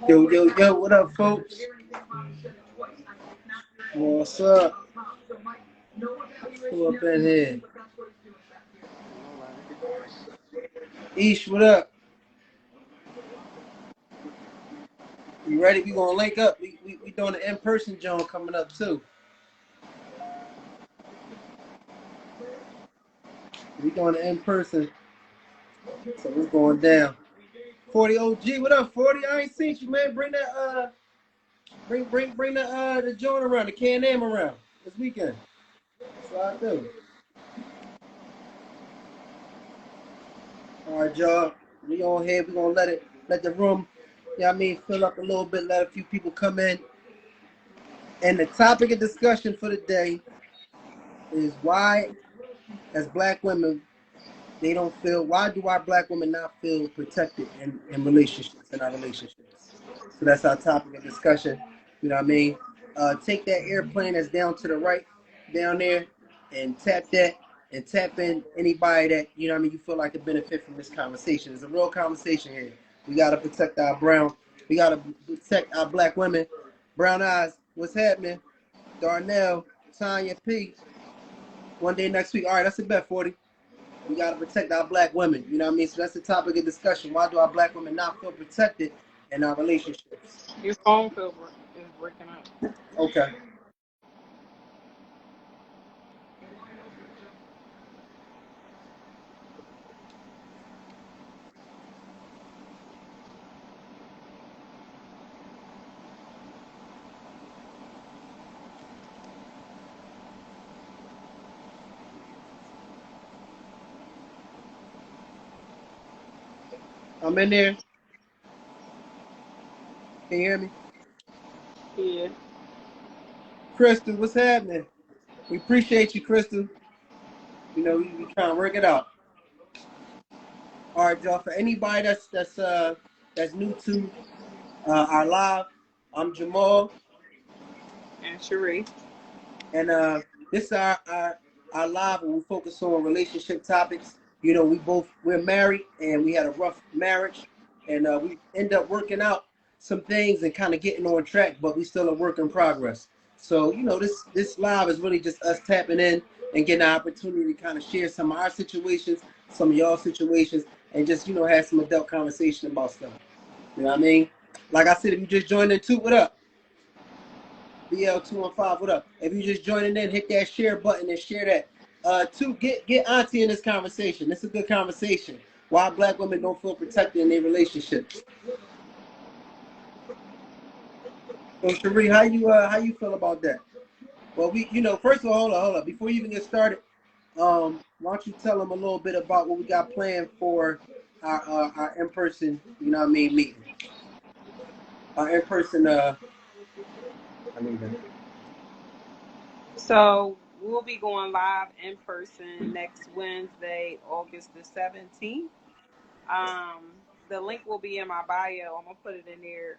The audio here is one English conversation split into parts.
Yo, yo, yo, what up, folks? What's up? Who up in here? Ish, what up? You ready? We gonna link up. We doing an in-person joint coming up too. We doing an in-person. So it's going down. 40 OG, what up, 40? I ain't seen you, man. Bring that bring the joint around, the Can-Am around this weekend. That's what I do. All right, y'all. We on here. We gonna let the room, you know what I mean, fill up a little bit, let a few people come in. And the topic of discussion for the day is why, as black women, why do our black women not feel protected in relationships, in our relationships? So that's our topic of discussion. You know what I mean? Take that airplane that's down to the right, down there, and tap that, and tap in anybody that, you know what I mean, you feel like could benefit from this conversation. It's a real conversation here. We got to protect we got to protect our black women. Brown Eyes, what's happening? Darnell, Tanya P. One day next week. All right, that's a bet, 40. We got to protect our black women. You know what I mean? So that's the topic of discussion. Why do our black women not feel protected in our relationships? Your phone is breaking up. Okay. I'm in there. Can you hear me? Yeah. Crystal, what's happening? We appreciate you, Crystal. You know, we trying to work it out. All right, y'all. For anybody that's new to our live, I'm Jamal. And Cherie. And this is our live where we focus on relationship topics. You know, we're married and we had a rough marriage, and we end up working out some things and kind of getting on track, but we still a work in progress. So, you know, this live is really just us tapping in and getting an opportunity to kind of share some of our situations, some of y'all situations, and just, you know, have some adult conversation about stuff. You know what I mean? Like I said, if you just joined in too, what up? BL215, what up? If you just joining in, hit that share button and share that. Get Auntie in this conversation. This is a good conversation. Why black women don't feel protected in their relationships. So Cherie, how you feel about that? Well, first of all, hold up. Before you even get started, why don't you tell them a little bit about what we got planned for our in-person, you know what I mean, meeting. Our in-person So we'll be going live in person next Wednesday, August the 17th. The link will be in my bio. I'm gonna put it in there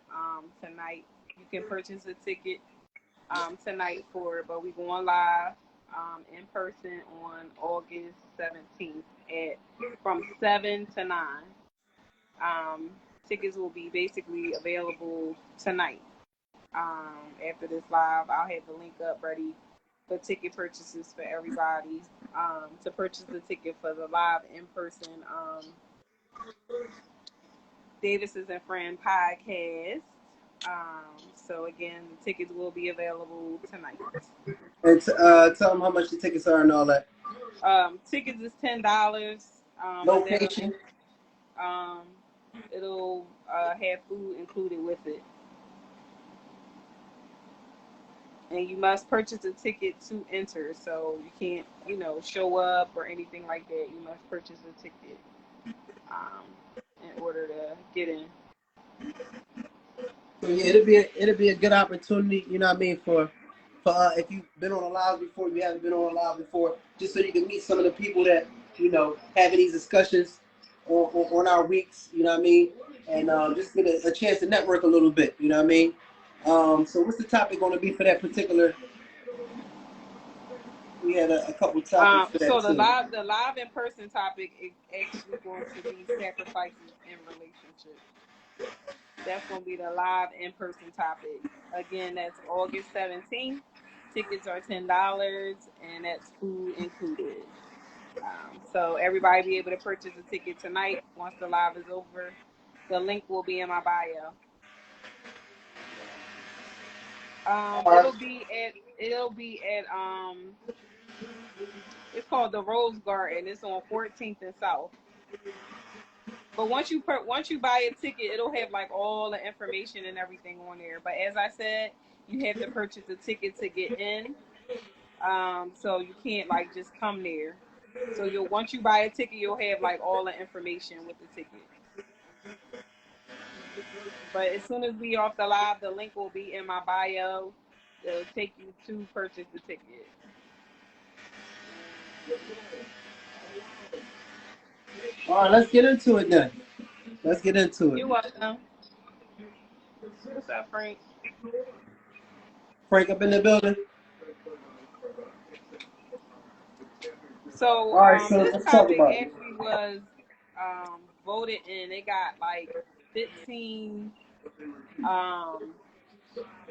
tonight. You can purchase a ticket tonight for it, but we're going live in person on August 17th from 7 to 9. Tickets will be basically available tonight. After this live, I'll have the link up ready for ticket purchases for everybody. To purchase the ticket for the live in person Davis's and Friend podcast. So again, the tickets will be available tonight. And tell them how much the tickets are and all that. Tickets is $10. Location. It'll have food included with it. And you must purchase a ticket to enter. So you can't, show up or anything like that. You must purchase a ticket in order to get in. So yeah, it'll be a good opportunity, you know what I mean, for if you've been on a live before, you haven't been on a live before, just so you can meet some of the people that, having these discussions on our weeks, you know what I mean, and just get a chance to network a little bit, you know what I mean. So what's the topic going to be for that particular? We had a couple topics for that so too. The live in person topic is actually going to be sacrifices in relationships. That's going to be the live in-person topic. Again, that's August 17th. Tickets are $10, and that's food included. So everybody be able to purchase a ticket tonight once the live is over. The link will be in my bio. It'll be at it's called the Rose Garden. It's on 14th and South. But once you buy a ticket, it'll have like all the information and everything on there. But as I said, you have to purchase a ticket to get in. So you can't like just come there. So once you buy a ticket, you'll have like all the information with the ticket. But as soon as we off the live, the link will be in my bio. It'll take you to purchase the ticket. All right, let's get into it then. Let's get into it. You're welcome. What's up, Frank? Frank up in the building. So, all right, so this let's topic talk about actually was voted in. It got like 15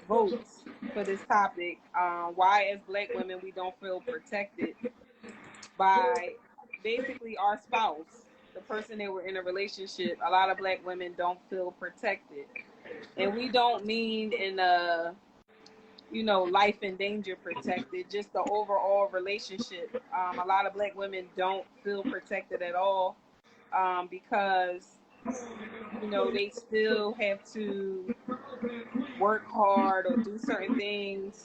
votes for this topic. Why, as Black women, we don't feel protected by basically our spouse, the person that we're in a relationship. A lot of Black women don't feel protected, and we don't mean in a life and danger protected, just the overall relationship. A lot of Black women don't feel protected at all because they still have to work hard or do certain things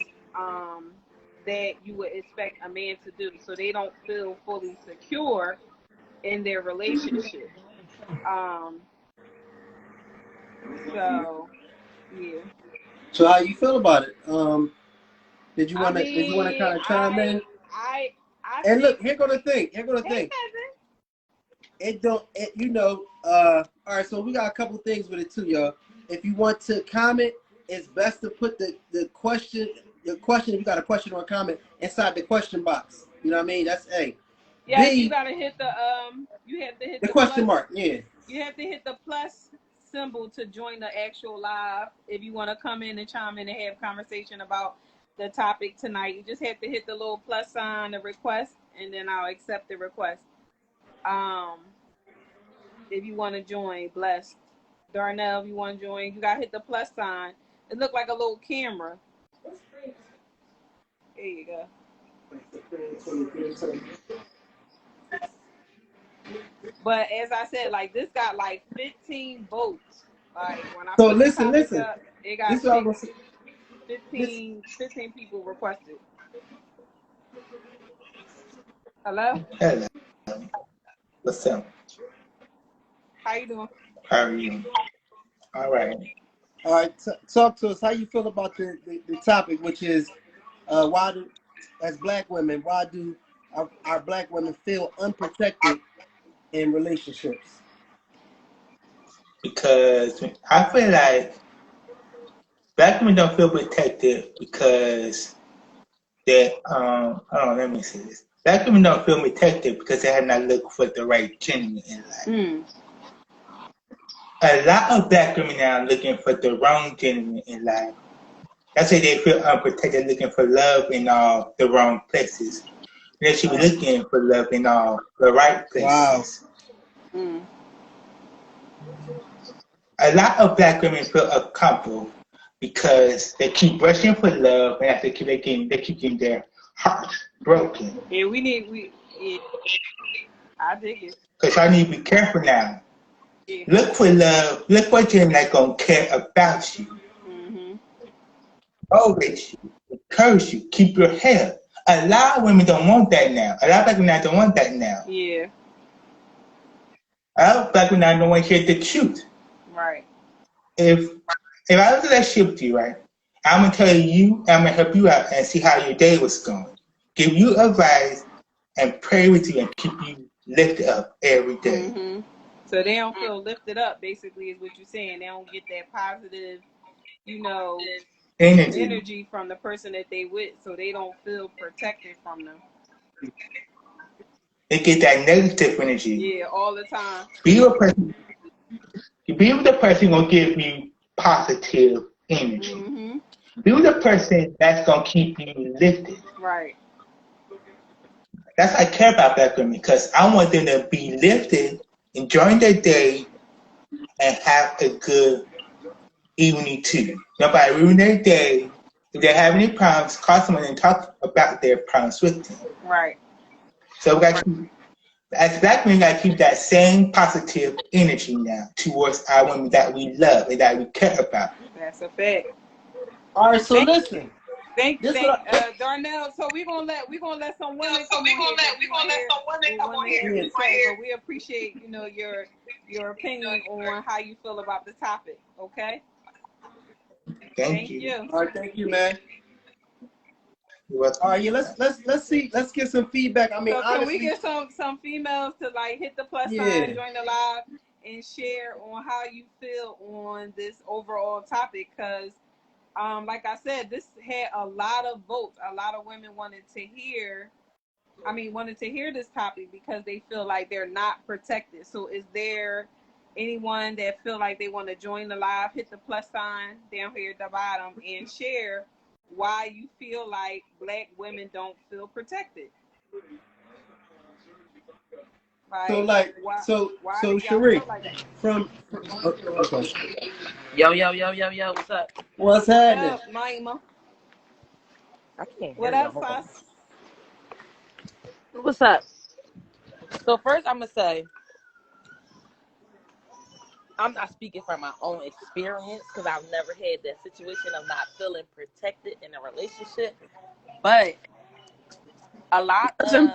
that you would expect a man to do. So they don't feel fully secure in their relationship. So yeah. So how you feel about it? Did you want to kind of chime in? And look, here go the thing. All right, so we got a couple things with it too, y'all. If you want to comment, it's best to put the question, if you got a question or a comment, inside the question box. You know what I mean? That's A. Yeah, B, you gotta hit you have to hit the question mark, yeah. You have to hit the plus symbol to join the actual live. If you want to come in and chime in and have conversation about the topic tonight, you just have to hit the little plus sign, the request, and then I'll accept the request. If you want to join, blessed. Darnell, if you want to join, you gotta hit the plus sign. It looked like a little camera. There you go. But as I said, like this got like 15 votes. Like when I put the topic up, it got 15 people requested. Hello? Hello. What's up? How you doing? How are you? All right. All right, talk to us. How you feel about the topic, which is why do, as Black women, why do our Black women feel unprotected in relationships? Because I feel like Black women don't feel protected because let me say this. Black women don't feel protected because they have not looked for the right gentleman in life. A lot of Black women now are looking for the wrong gentleman in life. That's why they feel unprotected, looking for love in all the wrong places. They should be looking for love in all the right places. Wow. A lot of Black women feel uncomfortable because they keep rushing for love, and after they keep getting their hearts broken. Yeah, I dig it. Because y'all need to be careful now. Yeah. Look for love. Look for you're not gonna care about you. Always you, encourage you, keep your head. A lot of women don't want that now. A lot of Black women don't want that now. Yeah. A lot of Black women don't want to hear the truth. Right. If I was in that shit with you, right, I'm gonna tell you, I'm gonna help you out and see how your day was going. Give you advice and pray with you and keep you lifted up every day. So they don't feel lifted up, basically, is what you're saying. They don't get that positive, energy from the person that they with, so they don't feel protected from them. They get that negative energy. Yeah, all the time. Be with the person gonna give you positive energy. Mm-hmm. Be the person that's gonna keep you lifted. Right. That's what I care about black women because I want them to be lifted, enjoying their day, and have a good evening too. Nobody ruin their day. If they have any problems, call someone and talk about their problems with them. Right. So we got to keep, as black men, we got to keep that same positive energy now towards our women that we love and that we care about. That's a fact. All right, so listen. Thank Darnell. So we're gonna let some women come on here and say, but we appreciate your opinion on how you feel about the topic. Okay. Thank you. All right, thank you, man. You're welcome. All right, yeah, let's get some feedback. I mean, so honestly, can we get some females to like hit the plus sign, join the live, and share on how you feel on this overall topic? Because like I said, this had a lot of votes. A lot of women wanted to hear this topic because they feel like they're not protected. So is there anyone that feel like they want to join the live, hit the plus sign down here at the bottom and share why you feel like black women don't feel protected? So Sheree, like that? Yo, what's up? What's happening? What up, Naima? I can't hear What you. up, Sus? What's up? So first I'm gonna say I'm not speaking from my own experience because I've never had that situation of not feeling protected in a relationship. But a lot of women.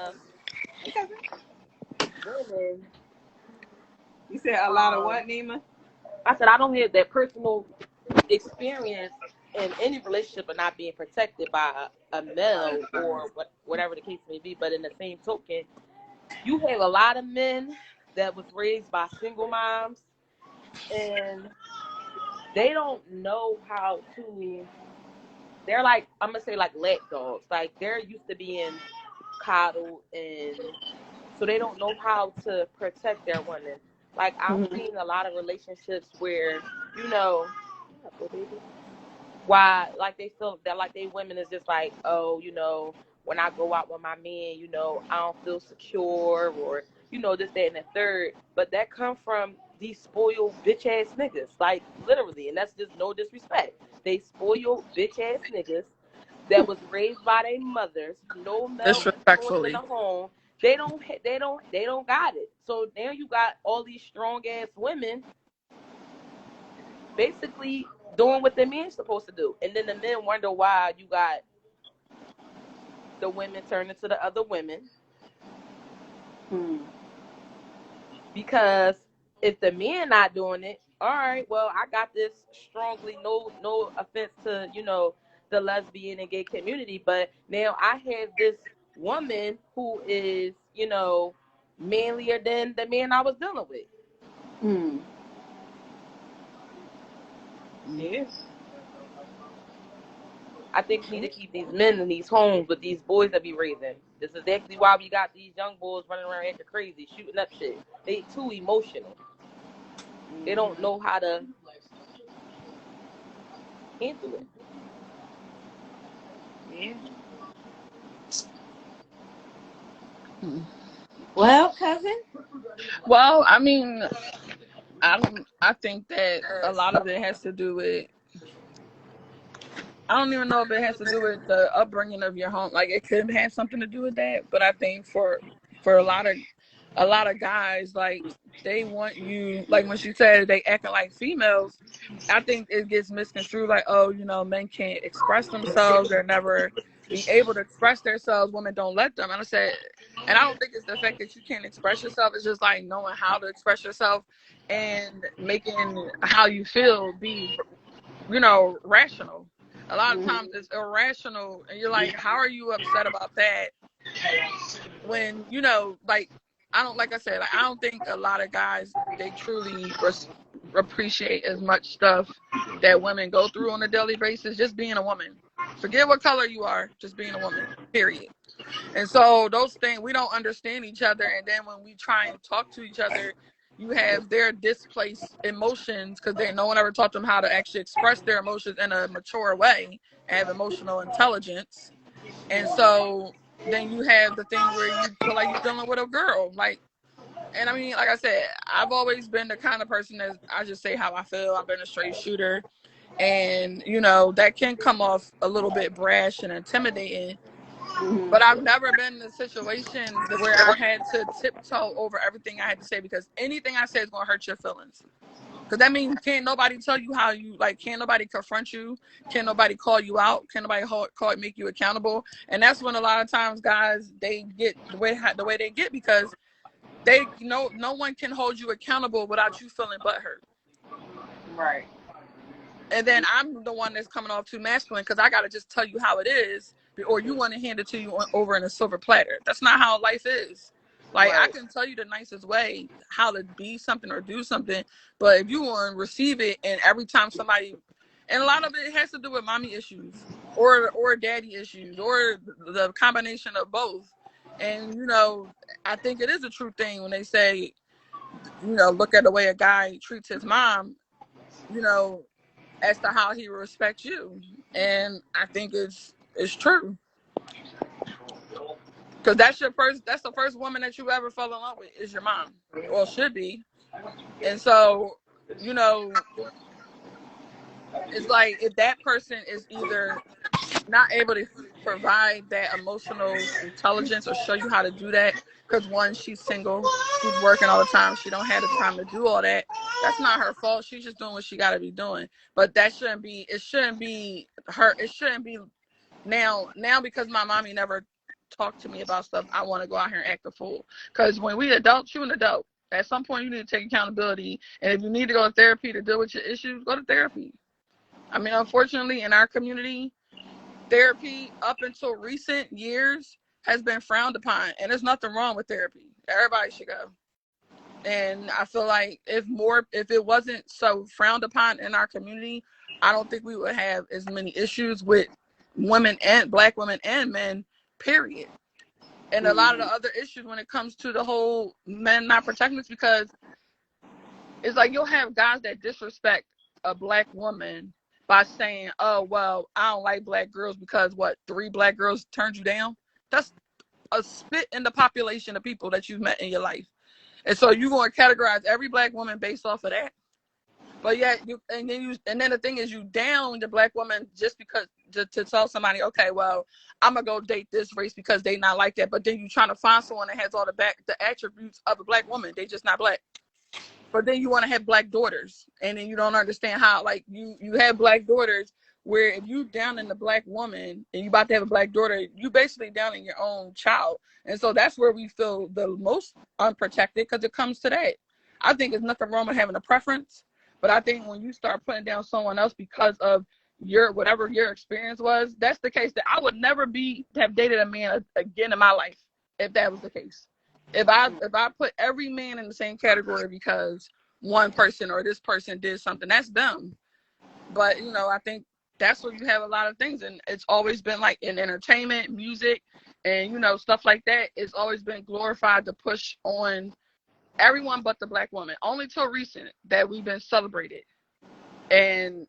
You said a lot of what, Nima? I said I don't have that personal experience in any relationship of not being protected by a male or whatever the case may be. But in the same token, you have a lot of men that was raised by single moms and they don't know how to, they're like, I'm gonna say like lap dogs, like they're used to being coddled, and so they don't know how to protect their women. Like I've seen a lot of relationships where why like they feel that like they women is just like, oh, when I go out with my man, I don't feel secure, or this, that, and the third. But that come from these spoiled bitch ass niggas, like literally, and that's just no disrespect. They spoiled bitch ass niggas that was raised by their mothers, no male influence in the home. They don't got it. So now you got all these strong ass women basically doing what their men's supposed to do. And then the men wonder why you got the women turning to the other women. Because if the men not doing it, all right, well, I got this strongly, no offense to, the lesbian and gay community, but now I have this woman who is, manlier than the man I was dealing with. Yes. I think we need to keep these men in these homes with these boys that be raising. This is exactly why we got these young boys running around acting crazy, shooting up shit. They too emotional. They don't know how to handle it. Yeah. Well, cousin. Well, I mean, I think that a lot of it has to do with, I don't even know if it has to do with the upbringing of your home. Like, it could have something to do with that, but I think for a lot of guys, like, they want you, like when she said they acting like females, I think it gets misconstrued like, oh, men can't express themselves, they're never be able to express themselves, women don't let them. And I don't think it's the fact that you can't express yourself, it's just like knowing how to express yourself and making how you feel be, rational. A lot of times it's irrational, and you're like, how are you upset about that when, like, like I said, I don't think a lot of guys, they truly appreciate as much stuff that women go through on a daily basis, just being a woman. Forget what color you are, just being a woman, period. And so those things, we don't understand each other, and then when we try and talk to each other, You have their displaced emotions because no one ever taught them how to actually express their emotions in a mature way and have emotional intelligence. And so then you have the thing where you feel like you're dealing with a girl. Like, and I mean, like I said, I've always been the kind of person that I just say how I feel. I've been a straight shooter. And, that can come off a little bit brash and intimidating. But I've never been in a situation where I had to tiptoe over everything I had to say because anything I say is going to hurt your feelings. Because that means can't nobody tell you how you, like, can't nobody confront you, can't nobody call you out, can't nobody make you accountable. And that's when a lot of times guys, they get the way they get because no one can hold you accountable without you feeling butthurt. Right. And then I'm the one that's coming off too masculine because I got to just tell you how it is, or you want to hand it to you over in a silver platter. That's not how life is. Like, I can tell you the nicest way how to be something or do something, but if you want to receive it, and every time somebody, and a lot of it has to do with mommy issues or daddy issues or the combination of both. And I think it is a true thing when they say, look at the way a guy treats his mom. As to how he respects you, and I think it's true because that's the first woman that you ever fell in love with is your mom, or should be. And so it's like if that person is either not able to provide that emotional intelligence or show you how to do that because one, she's single, she's working all the time, she don't have the time to do all that. That's not her fault. She's just doing what she got to be doing. But that shouldn't be her. It shouldn't be now because my mommy never talked to me about stuff, I want to go out here and act a fool. Because when we adults, you're an adult, at some point you need to take accountability, and if you need to go to therapy to deal with your issues, go to therapy. I mean, unfortunately in our community, therapy up until recent years has been frowned upon, and there's nothing wrong with therapy. Everybody should go. And I feel like if it wasn't so frowned upon in our community, I don't think we would have as many issues with women and black women and men, period. And a lot of the other issues when it comes to the whole men not protecting us, because it's like you'll have guys that disrespect a black woman by saying, oh, well, I don't like black girls because what, 3 black girls turned you down? That's a spit in the population of people that you've met in your life. And so you're going to categorize every black woman based off of that. But yet, and then the thing is, you down the black woman just because to tell somebody, okay, well, I'm gonna go date this race because they not like that. But then you trying to find someone that has all the attributes of a black woman. They just not black. But then you want to have black daughters, and then you don't understand how, like, you have black daughters where if you down in the black woman and you about to have a black daughter, you basically down in your own child. And so that's where we feel the most unprotected, because it comes to that. I think there's nothing wrong with having a preference, but I think when you start putting down someone else because of whatever your experience was, that's the case. That I would never have dated a man again in my life if that was the case. If I put every man in the same category because one person or this person did something, that's them. But I think that's where you have a lot of things, and it's always been like in entertainment, music, and stuff like that. It's always been glorified to push on everyone but the black woman. Only till recent that we've been celebrated, and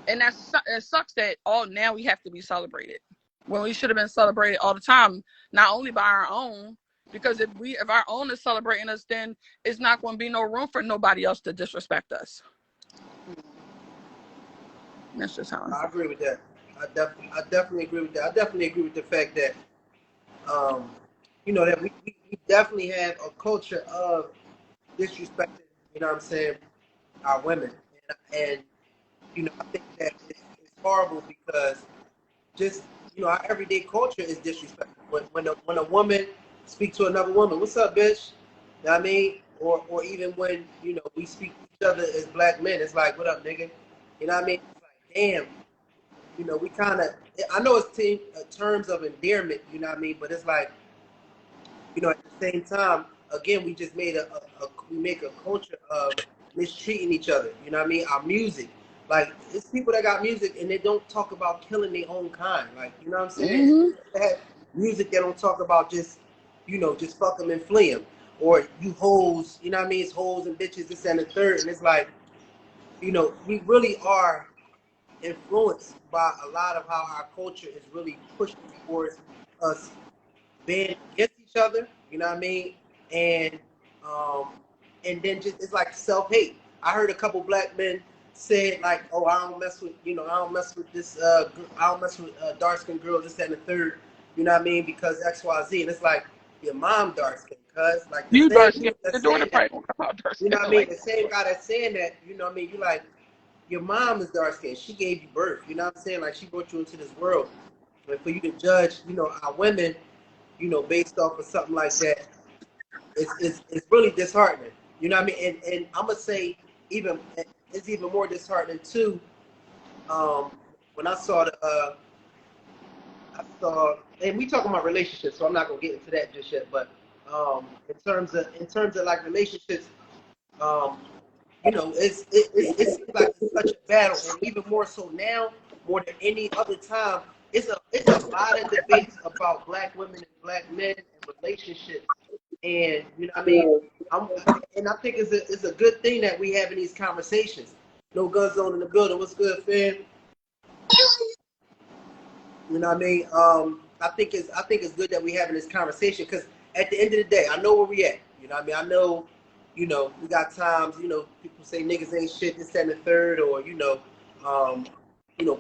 it sucks that now we have to be celebrated when we should have been celebrated all the time, not only by our own. Because if our own is celebrating us, then it's not going to be no room for nobody else to disrespect us. That's just how I agree with that. I definitely agree with that. I definitely agree with the fact that that we definitely have a culture of disrespecting, what I'm saying, our women. And I think that it's horrible because just, our everyday culture is disrespectful. When a woman speaks to another woman, what's up, bitch? You know what I mean? Or even when, we speak to each other as black men, it's like, what up, nigga? You know what I mean? It's like, damn. We kind of, I know it's terms of endearment, you know what I mean? But it's like, at the same time, again, we just made we make a culture of mistreating each other. You know what I mean? Our music, like, it's people that got music and they don't talk about killing their own kind. Like, you know what I'm saying? Mm-hmm. They have music that don't talk about just, just fuck them and flee them. or you hoes, you know what I mean? It's hoes and bitches, this and the third. And it's like, you know, we really are influenced by a lot of how our culture is really pushing towards us being against each other, you know what I mean? And um, and then just it's like self hate. I heard a couple black men say like, "Oh, I don't mess with, you know, I don't mess with this, I don't mess with dark skinned girls, this that, and the third, you know what I mean? Because X, Y, Z." And it's like your mom dark skinned, cuz like the You same dark skin. dude that's Your daughter saying that, probably don't come out dark you know skin what I mean? like The that. same guy that's saying that, you know what I mean? You like your mom is dark skinned. She gave you birth, you know what I'm saying? Like she brought you into this world. But for you to judge, you know, our women, you know, based off of something like that, it's really disheartening. You know what I mean? And I'm gonna say even it's even more disheartening too. Um, when I saw and we talking about relationships, so I'm not gonna get into that just yet. But in terms of like relationships, um, you know, it seems like it's such a battle, and even more so now, more than any other time, it's a lot of debates about black women and black men and relationships, and you know what I mean. I'm, and I think it's a good thing that we having these conversations. No gun zone in the building. What's good, fam? You know what I mean? I think it's good that we having this conversation because at the end of the day, I know where we at. You know what I mean? I know, you know, we got times, you know, people say niggas ain't shit, this, that, and the third, or um,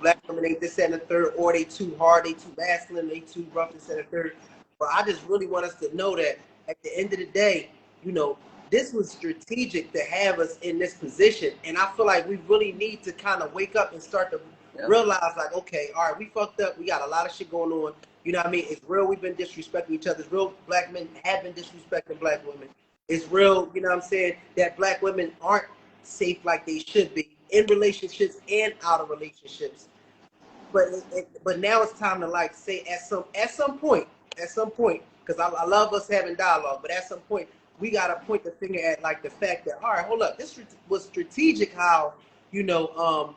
black women ain't this, that, and the third, or they too hard, they too masculine, they too rough, this, that, and the third. But I just really want us to know that at the end of the day, you know, this was strategic to have us in this position, and I feel like we really need to kind of wake up and start to Yeah. realize like, okay, all right, we fucked up. We got a lot of shit going on. You know what I mean? It's real. We've been disrespecting each other. It's real. Black men have been disrespecting black women. It's real. You know what I'm saying? That black women aren't safe like they should be in relationships and out of relationships. But now it's time to like say at some point, because I love us having dialogue. But at some point, we gotta point the finger at like the fact that all right, hold up, this was strategic. How you know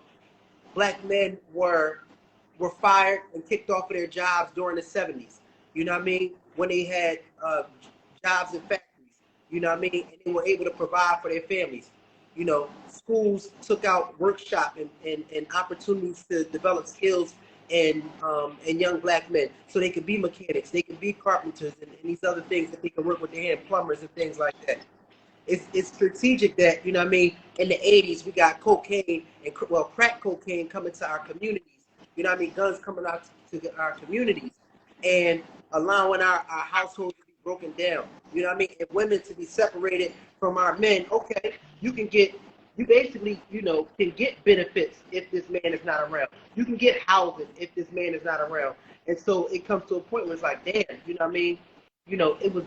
black men were fired and kicked off of their jobs during the 70s. You know what I mean? When they had jobs in factories, you know what I mean? And they were able to provide for their families. You know, schools took out workshop and opportunities to develop skills and young black men so they could be mechanics, they could be carpenters and these other things that they can work with their hand, plumbers and things like that. It's strategic that, you know what I mean, in the 80s we got cocaine and crack cocaine coming to our communities, you know what I mean, guns coming out to our communities and allowing our households to be broken down, you know what I mean, and women to be separated from our men. Okay, you basically, you know, can get benefits if this man is not around. You can get housing if this man is not around. And so it comes to a point where it's like, damn, you know what I mean, you know, it was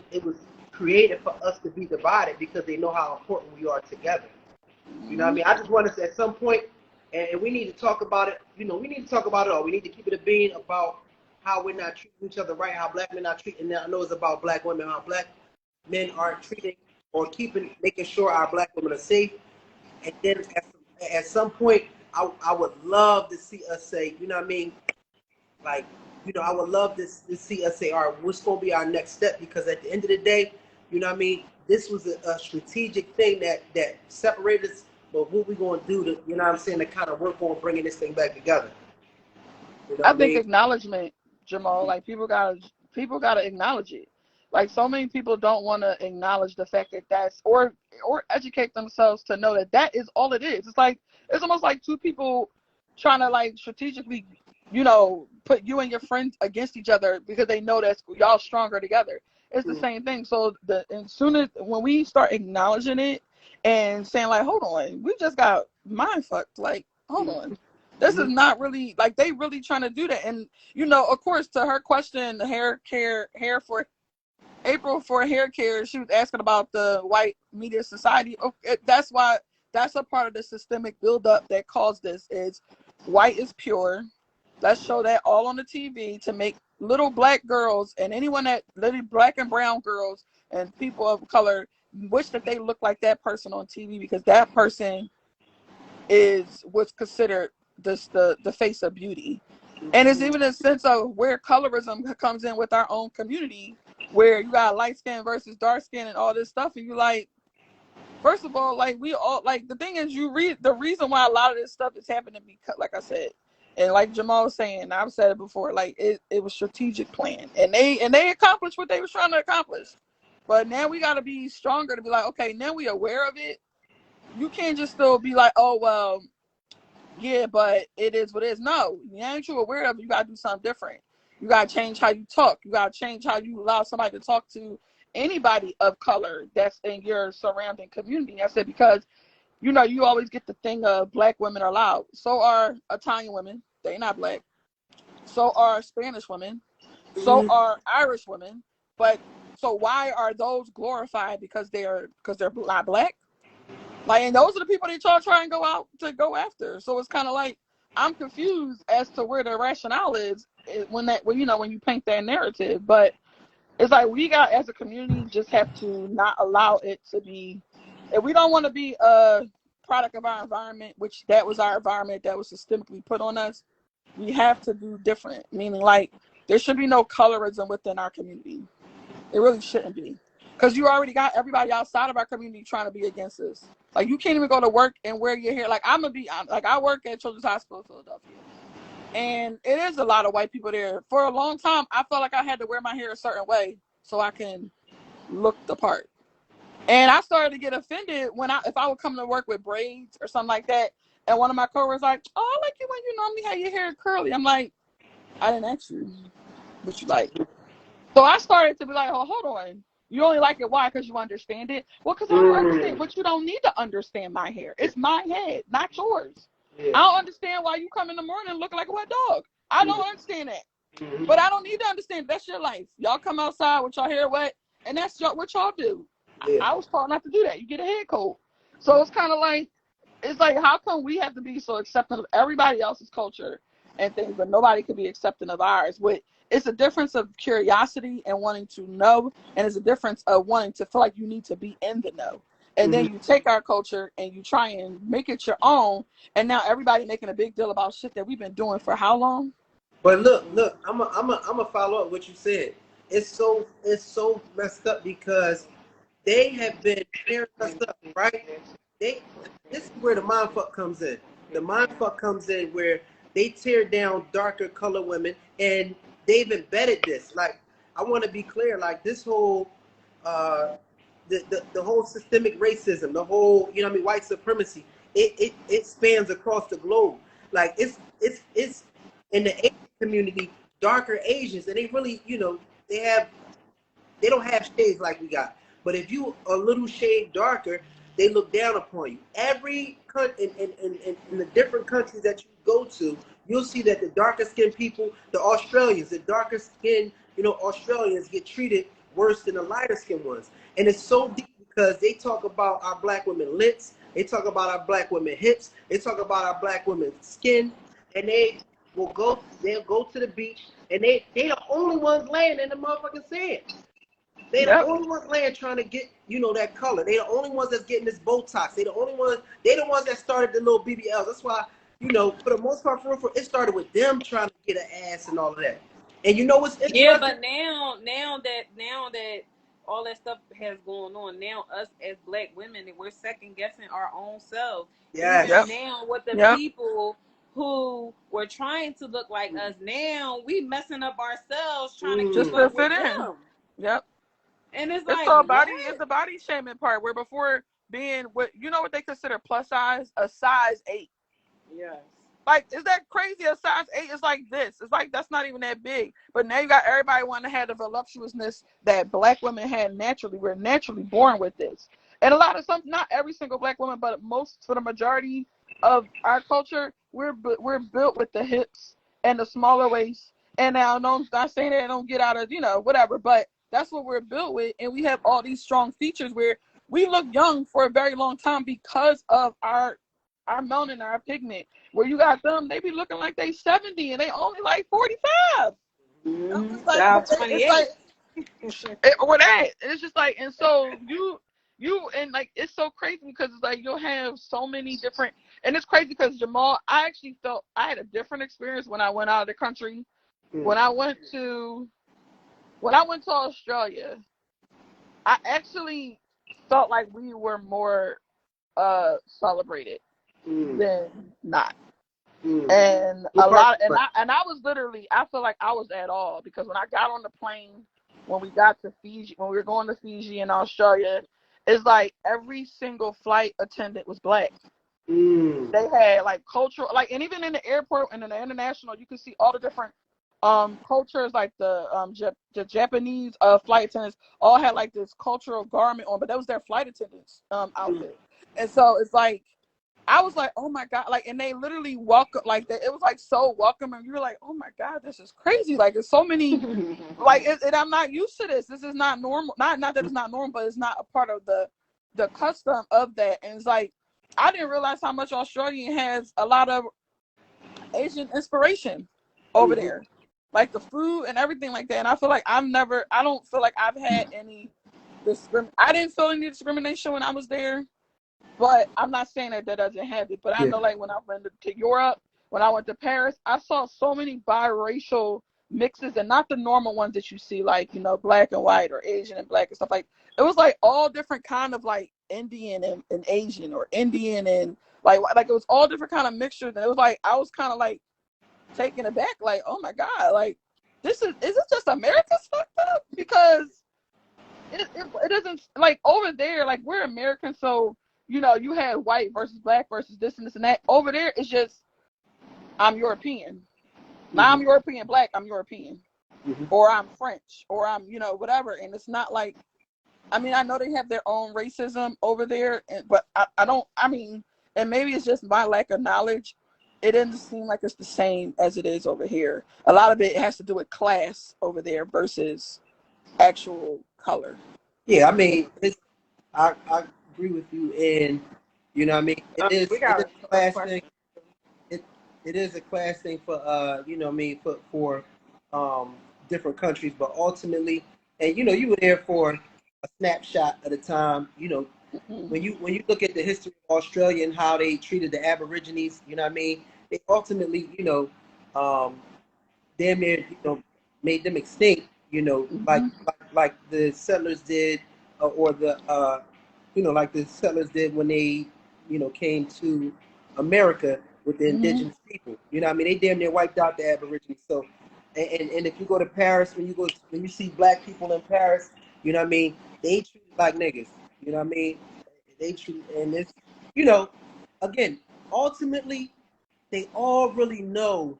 created for us to be divided because they know how important we are together. You know what I mean? I just want us at some point, and we need to talk about it. You know, we need to talk about it all. We need to keep it a bean about how we're not treating each other right, how black men are treating. I know it's about black women, how black men aren't treating or making sure our black women are safe. And then at some point, I would love to see us say, you know what I mean? Like, you know, I would love to see us say, all right, what's going to be our next step? Because at the end of the day, you know what I mean? This was a strategic thing that separated us. But what we going to do to, you know what I'm saying, to kind of work on bringing this thing back together. You know I what I think mean? acknowledgement, Jamal, like people gotta acknowledge it. Like so many people don't want to acknowledge the fact that that's or educate themselves to know that that is all it is. It's like it's almost like two people trying to like strategically, put you and your friends against each other because they know that y'all stronger together. It's the Mm-hmm. same thing. So as soon as when we start acknowledging it and saying like, hold on, we just got mind fucked. Like, hold on, this is Mm-hmm. not really like they really trying to do that. And of course, to her question, hair for April for hair care, she was asking about the white media society. Okay, that's a part of the systemic buildup that caused this. Is white is pure. Let's show that all on the TV to make little black girls and anyone that little black and brown girls and people of color wish that they look like that person on TV because that person is what's considered the face of beauty. And it's Mm-hmm. even a sense of where colorism comes in with our own community. where you got light skin versus dark skin and all this stuff, and you like, first of all, like we all like the thing is you read the reason why a lot of this stuff is happening because, like I said, and like Jamal was saying, and I've said it before, like it was strategic plan, and they accomplished what they was trying to accomplish. But now we got to be stronger to be like, okay, now we aware of it. You can't just still be like, oh well, yeah, but it is what it is. No, now that you're aware of it, you got to do something different. You got to change how you talk. You got to change how you allow somebody to talk to anybody of color that's in your surrounding community. I said because you always get the thing of black women are loud. So are Italian women. They not black. So are Spanish women. So are Irish women. But so why are those glorified because they're not black? Like, and those are the people that y'all try and go after. So it's kind of like I'm confused as to where the rationale is when you paint that narrative. But it's like we got as a community just have to not allow it to be. If we don't want to be a product of our environment, which that was our environment that was systemically put on us, we have to do different. Meaning, like there should be no colorism within our community. It really shouldn't be. Because you already got everybody outside of our community trying to be against us. Like, you can't even go to work and wear your hair. Like, I work at Children's Hospital of Philadelphia. And it is a lot of white people there. For a long time, I felt like I had to wear my hair a certain way so I can look the part. And I started to get offended if I would come to work with braids or something like that. And one of my coworkers like, oh, I like you when you normally have your hair curly. I'm like, I didn't ask you what you like. So I started to be like, oh, hold on. You only like it. Why? Because you understand it? Well, because I don't understand. But you don't need to understand my hair. It's my head, not yours. Yeah. I don't understand why you come in the morning looking like a wet dog. I don't understand that. But I don't need to understand. That's your life. Y'all come outside with your hair wet, and that's what y'all do. Yeah. I was taught not to do that. You get a head cold. So it's kind of like, how come we have to be so accepting of everybody else's culture and things, but nobody can be accepting of ours? It's a difference of curiosity and wanting to know, and it's a difference of wanting to feel like you need to be in the know. And then you take our culture and you try and make it your own, and now everybody making a big deal about shit that we've been doing for how long? But look, I'm a follow up what you said. It's so messed up because they have been tearing us up, right? This is where the mind fuck comes in. The mind fuck comes in where they tear down darker color women, and they've embedded this. Like, I want to be clear, like this whole the whole systemic racism, the whole white supremacy, it spans across the globe. Like it's in the Asian community, darker Asians, and they really they don't have shades like we got. But if you a little shade darker, they look down upon you. Every country in the different countries that you go to, you'll see that the darker skinned people, the Australians, the darker skinned, Australians get treated worse than the lighter skinned ones. And it's so deep because they talk about our black women lips, they talk about our black women hips, they talk about our black women's skin, and they'll go to the beach, and they the only ones laying in the motherfucking sand. They the only ones laying trying to get, that color. They the only ones that's getting this Botox. They the ones that started the little BBLs. That's why, for the most part, it started with them trying to get an ass and all of that. And you know what's interesting? Yeah, but now that all that stuff has going on, now us as black women, we're second guessing our own selves. Yes. Even now with the people who were trying to look like us, now we messing up ourselves trying to keep up with them. Yep. And it's like it's the body shaming part where before being what what they consider plus size, a size 8. Yes. Like, is that crazy? A size 8 is like this. It's like that's not even that big. But now you got everybody wanting to have the voluptuousness that black women had naturally. We're naturally born with this. And not every single black woman, but for the majority of our culture, we're built with the hips and the smaller waist. And now, I'm not saying that I don't get out of, whatever, but that's what we're built with. And we have all these strong features where we look young for a very long time because of our melanin, our pigment. Where you got them, they be looking like they 70 and they only like 45. Mm-hmm. Like, 28. Or that. It's just like, and so you and like it's so crazy because it's like you'll have so many different, and it's crazy because Jamal, I actually felt I had a different experience when I went out of the country. When I went to when I went to Australia, I actually felt like we were more celebrated than not. And What a part? lot, and I was literally, I feel like I was at all, because when I got on the plane, when we got to Fiji, when we were going to Fiji in Australia, it's like every single flight attendant was black. They had like cultural, like, and even in the airport and in the international, you can see all the different cultures, like the Japanese flight attendants all had like this cultural garment on, but that was their flight attendants outfit. And so it's like, I was like, oh my God, like, and they literally welcome, like, that. It was like so welcoming. You were like, oh my God, this is crazy. Like, there's so many, like, and I'm not used to this. This is not normal. Not that it's not normal, but it's not a part of the custom of that. And it's like, I didn't realize how much Australia has a lot of Asian inspiration over there, like the food and everything like that. And I feel like I don't feel like I've had any I didn't feel any discrimination when I was there. But I'm not saying that doesn't have it. But I know, like, when I went to Europe, when I went to Paris, I saw so many biracial mixes, and not the normal ones that you see, like, black and white or Asian and black and stuff. Like, it was like all different kind of like Indian and Asian, or Indian and like it was all different kind of mixtures. And it was like, I was kind of like taken aback, like, oh my God, like, is it just America's fucked up? Because it doesn't, like, over there, like, we're American, so you had white versus black versus this and this and that. Over there, it's just, I'm European. Now I'm European black, I'm European. Or I'm French, or I'm, whatever. And it's not like, I mean, I know they have their own racism over there, but I don't, I mean, and maybe it's just my lack of knowledge. It doesn't seem like it's the same as it is over here. A lot of it has to do with class over there versus actual color. Yeah, I mean, I agree with you, and what I mean, We it is got a a class question. thing. It is a class thing for what I mean, for different countries, but ultimately, and you were there for a snapshot at a time. When you look at the history of Australia and how they treated the Aborigines, what I mean, they ultimately, um, damn near, made them extinct, like the settlers did, or like the settlers did when they, came to America with the indigenous people. You know what I mean? They damn near wiped out the Aborigines. So, and if you go to Paris, when you see black people in Paris, you know what I mean? They treat like niggas. You know what I mean? They treat, and it's, you know, again, ultimately, they all really know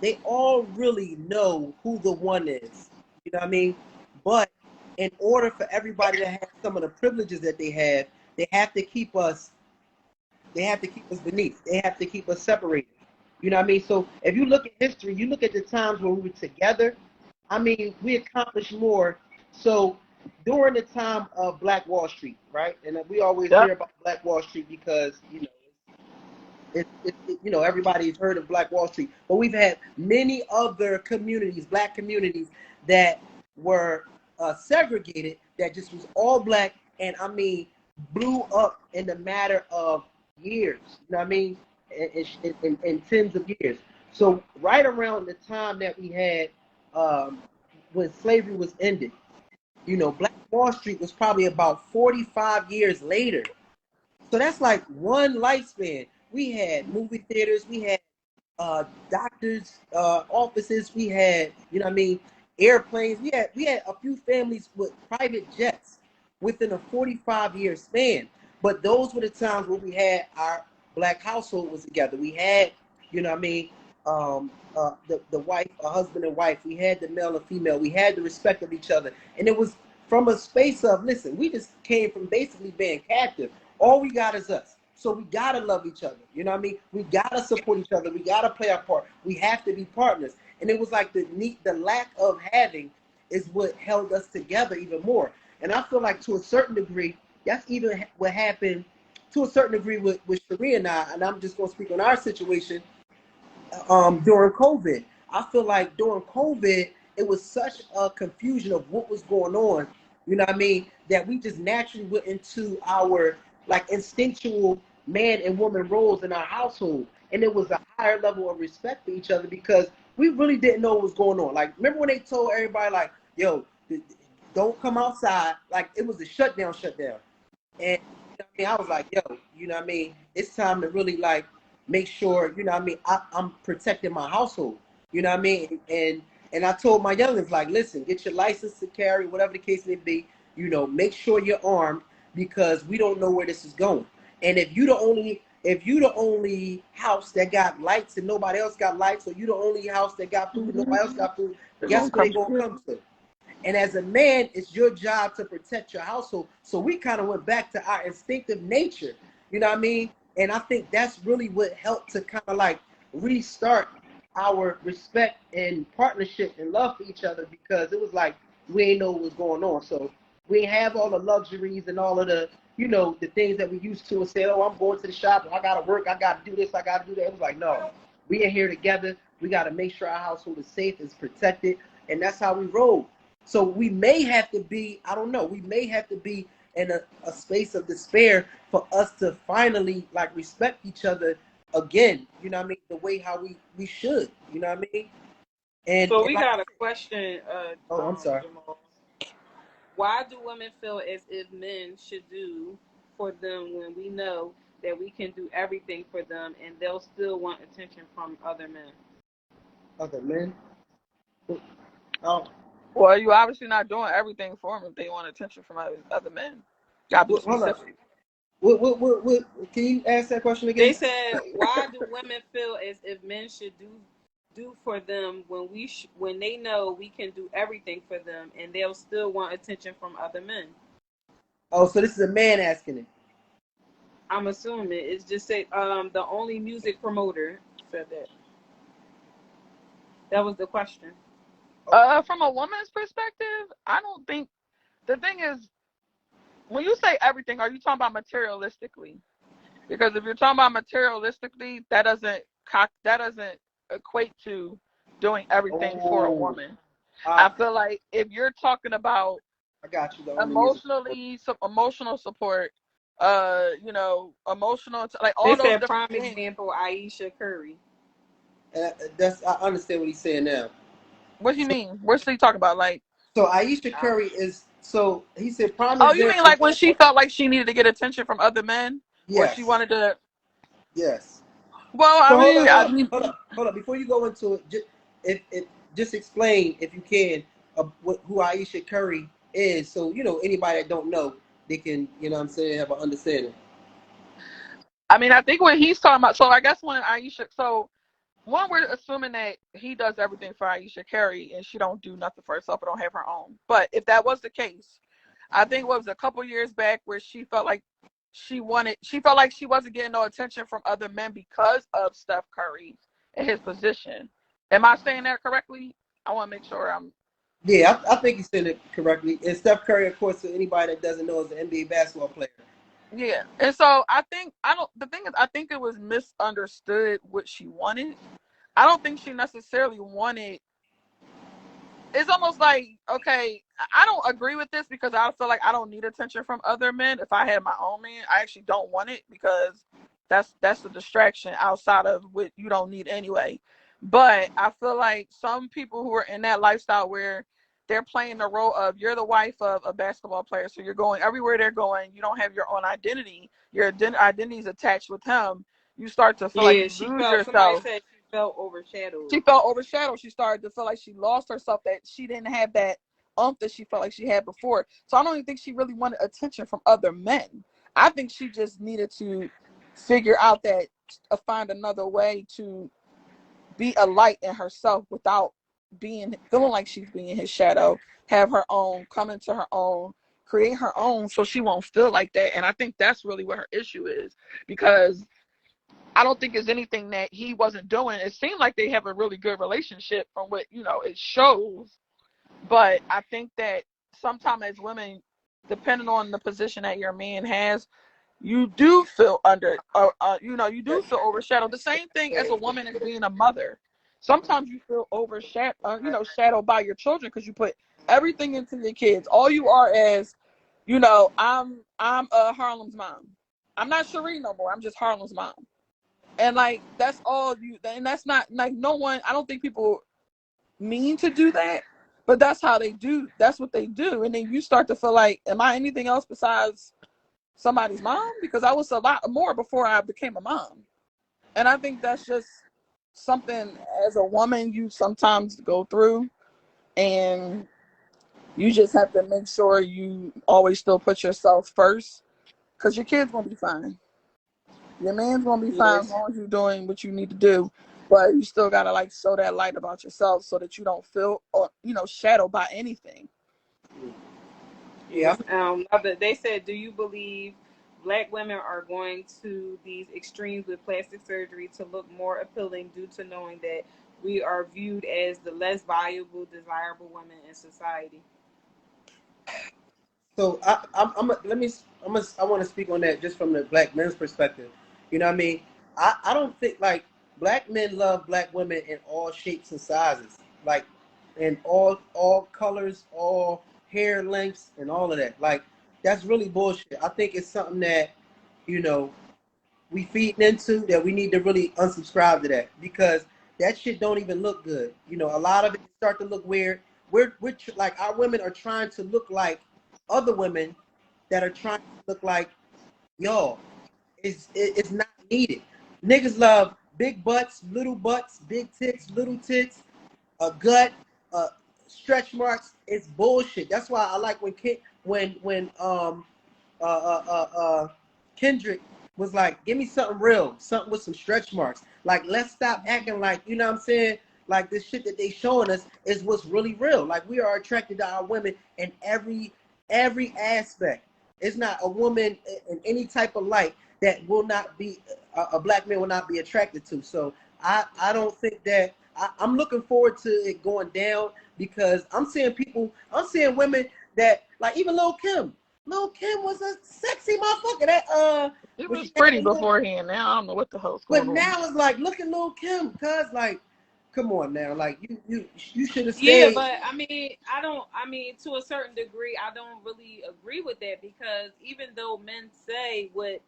they all really know who the one is. You know what I mean? But in order for everybody to have some of the privileges that they have, they have to keep us beneath. They have to keep us separated. You know what I mean? So if you look at history, you look at the times when we were together, I mean, we accomplished more. So during the time of Black Wall Street, right? And we always Yep. hear about Black Wall Street because, everybody's heard of Black Wall Street, but we've had many other communities, black communities, that were segregated, that just was all black, and I mean, blew up in the matter of years. You know what I mean? In tens of years. So right around the time that we had, when slavery was ended, Black Wall Street was probably about 45 years later. So that's like one lifespan. We had movie theaters, we had doctors' offices, we had, what I mean, airplanes. We had a few families with private jets within a 45-year span. But those were the times where we had our black household was together. We had, what I mean, the wife, a husband and wife. We had the male and female. We had the respect of each other, and it was from a space of, listen, we just came from basically being captive. All we got is us. So we gotta love each other. You know what I mean? We gotta support each other. We gotta play our part. We have to be partners. And it was like the lack of having is what held us together even more. And I feel like to a certain degree, that's even what happened to a certain degree with Sharia and I. And I'm just gonna speak on our situation during COVID. I feel like during COVID, it was such a confusion of what was going on, you know what I mean, that we just naturally went into our like instinctual man and woman roles in our household. And it was a higher level of respect for each other because we really didn't know what was going on. Like, remember when they told everybody, like, yo, don't come outside. Like it was a shutdown. And you know what I mean, I was like, yo, you know what I mean, it's time to really like make sure, you know what I mean, I'm protecting my household. You know what I mean? And I told my youngins, like, listen, get your license to carry, whatever the case may be, you know, make sure you're armed because we don't know where this is going. And if you the only house that got lights and nobody else got lights, or you the only house that got food and nobody else got food, They're gonna guess where come they gonna to come to? And as a man, it's your job to protect your household. So we kind of went back to our instinctive nature. You know what I mean? And I think that's really what helped to kind of like restart our respect and partnership and love for each other, because it was like we ain't know what was going on. So we ain't have all the luxuries and all of the, you know, the things that we used to and say, oh, I'm going to the shop, I gotta work, I gotta do this, I gotta do that. It was like, no, we in here together. We gotta make sure our household is safe, is protected, and that's how we roll. So we may have to be, I don't know, we may have to be in a space of despair for us to finally like respect each other again. You know what I mean? The way how we should. You know what I mean? And, So and we like, got a question, oh, I'm sorry. Jamal. Why do women feel as if men should do for them when we know that we can do everything for them and they'll still want attention from other men? Other men. Oh, Well, you obviously not doing everything for them if they want attention from other men. Gotta be hold up. specific. Can you ask that question They again? said, why do women feel as if men should do for them when when they know we can do everything for them and they'll still want attention from other men? Oh, so this is a man asking it. I'm assuming it's just say the only music promoter said that. That was the question. From a woman's perspective, I don't think the thing is when you say everything, are you talking about materialistically? Because if you're talking about materialistically, that doesn't equate to doing everything for a Oh, woman. I I feel like if you're talking about I got you. The only music. emotional support, emotional, like They all those said different prime things. example Aisha Curry. That's I understand what he's saying now. What do you mean? What's he talking about? Like, So Aisha Curry is, so he said prime oh, you mean example. like when she felt like she needed to get attention from other men, or she Yes, wanted to? yes. Well, So I hold mean, up, hold I up, mean, hold up, hold up. Before you go into it, just explain if you can who Aisha Curry is, so you know anybody that don't know, they can, you know what I'm saying, have an understanding. I think what he's talking about. So I guess when Aisha, so one, we're assuming that he does everything for Aisha Carey and she don't do nothing for herself or don't have her own. But if that was the case, I think it was a couple years back where she felt like she wasn't getting no attention from other men because of Steph Curry and his position. Am I saying that correctly? I want to make sure I'm. Yeah, I think you said it correctly. And Steph Curry, of course, for anybody that doesn't know, is an NBA basketball player. Yeah. And so I think I don't the thing is I think it was misunderstood what she wanted. I don't think she necessarily wanted. It's almost like, okay, I don't agree with this because I feel like I don't need attention from other men. If I had my own man, I actually don't want it because that's a distraction outside of what you don't need anyway. But I feel like some people who are in that lifestyle where they're playing the role of you're the wife of a basketball player, so you're going everywhere they're going. You don't have your own identity. Your identity is attached with him. You start to feel like Yeah, you she lose felt. Somebody yourself. said she felt overshadowed. She felt overshadowed. She started to feel like she lost herself, that she didn't have that that she felt like she had before. So I don't even think she really wanted attention from other men. I think she just needed to figure out that find another way to be a light in herself without being feeling like she's being his shadow, have her own, come into her own, create her own so she won't feel like that. And I think that's really what her issue is, because I don't think there's anything that he wasn't doing. It seemed like they have a really good relationship from what, it shows. But I think that sometimes as women, depending on the position that your man has, you do feel you do feel overshadowed. The same thing as a woman as being a mother. Sometimes you feel overshadowed, shadowed by your children because you put everything into your kids. All you are as, I'm Harlem's mom. I'm not Cherie no more. I'm just Harlem's mom. And like that's all you, and that's not like no one. I don't think people mean to do that, But that's how they do. That's what they do. And then you start to feel like, am I anything else besides somebody's mom? Because I was a lot more before I became a mom. And I think that's just something as a woman you sometimes go through. And you just have to make sure you always still put yourself first. Because your kid's going to be fine. Your man's going to be fine as Yes. long as you're doing what you need to do. But you still got to like show that light about yourself so that you don't feel, or, shadowed by anything. Yeah. They said, do you believe black women are going to these extremes with plastic surgery to look more appealing due to knowing that we are viewed as the less valuable, desirable women in society? So I want to speak on that just from the black men's perspective. You know what I mean? I don't think like black men love black women in all shapes and sizes, like in all colors, all hair lengths, and all of that. Like that's really bullshit. I think it's something that you know we feeding into that we need to really unsubscribe to that because that shit don't even look good. You know, a lot of it start to look weird. Like our women are trying to look like other women that are trying to look like y'all. It's not needed. Niggas love butts, big tits, little tits, a gut, stretch marks. It's bullshit. That's why I like uh, uh, Kendrick was like, give me something real, something with some stretch marks. Like, let's stop acting like, you know what I'm saying? Like this shit that they showing us is what's really real. Like we are attracted to our women in every aspect. It's not a woman in any type of light that will not be a black man will not be attracted to. So I don't think that I'm looking forward to it going down because I'm seeing women that like even Lil Kim. Lil Kim was a sexy motherfucker. It When was she had pretty the little, beforehand. Now I don't know what the hell's but going on. now it's like, look at Lil Kim, cuz like, come on now, like you should have Yeah, stayed. but I mean, I mean, to a certain degree, I don't really agree with that because even though men say what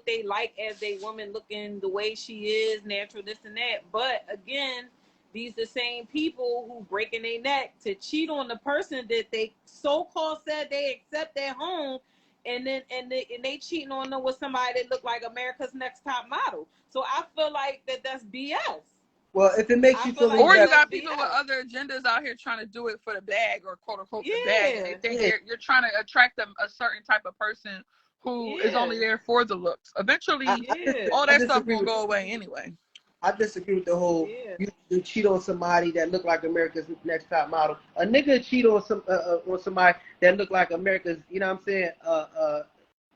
they like as a woman looking the way she is, natural, this and that, but again, these the same people who breaking their neck to cheat on the person that they so called said they accept at home, and then and they cheating on them with somebody that look like America's Next Top Model. So I feel like that's BS. Well, if it makes I you feel feel like any Or that you better, that's got people with BS. other agendas out here trying to do it for the bag or quote unquote the bag, and they Yeah, think yeah, you're trying to attract them a certain type of person who is only yeah, there for the looks. Eventually, yeah, all I that stuff disagree gonna with go away anyway. the whole yeah. you cheat on somebody that look like America's Next Top Model. A nigga cheat on somebody that look like America's, you know what I'm saying?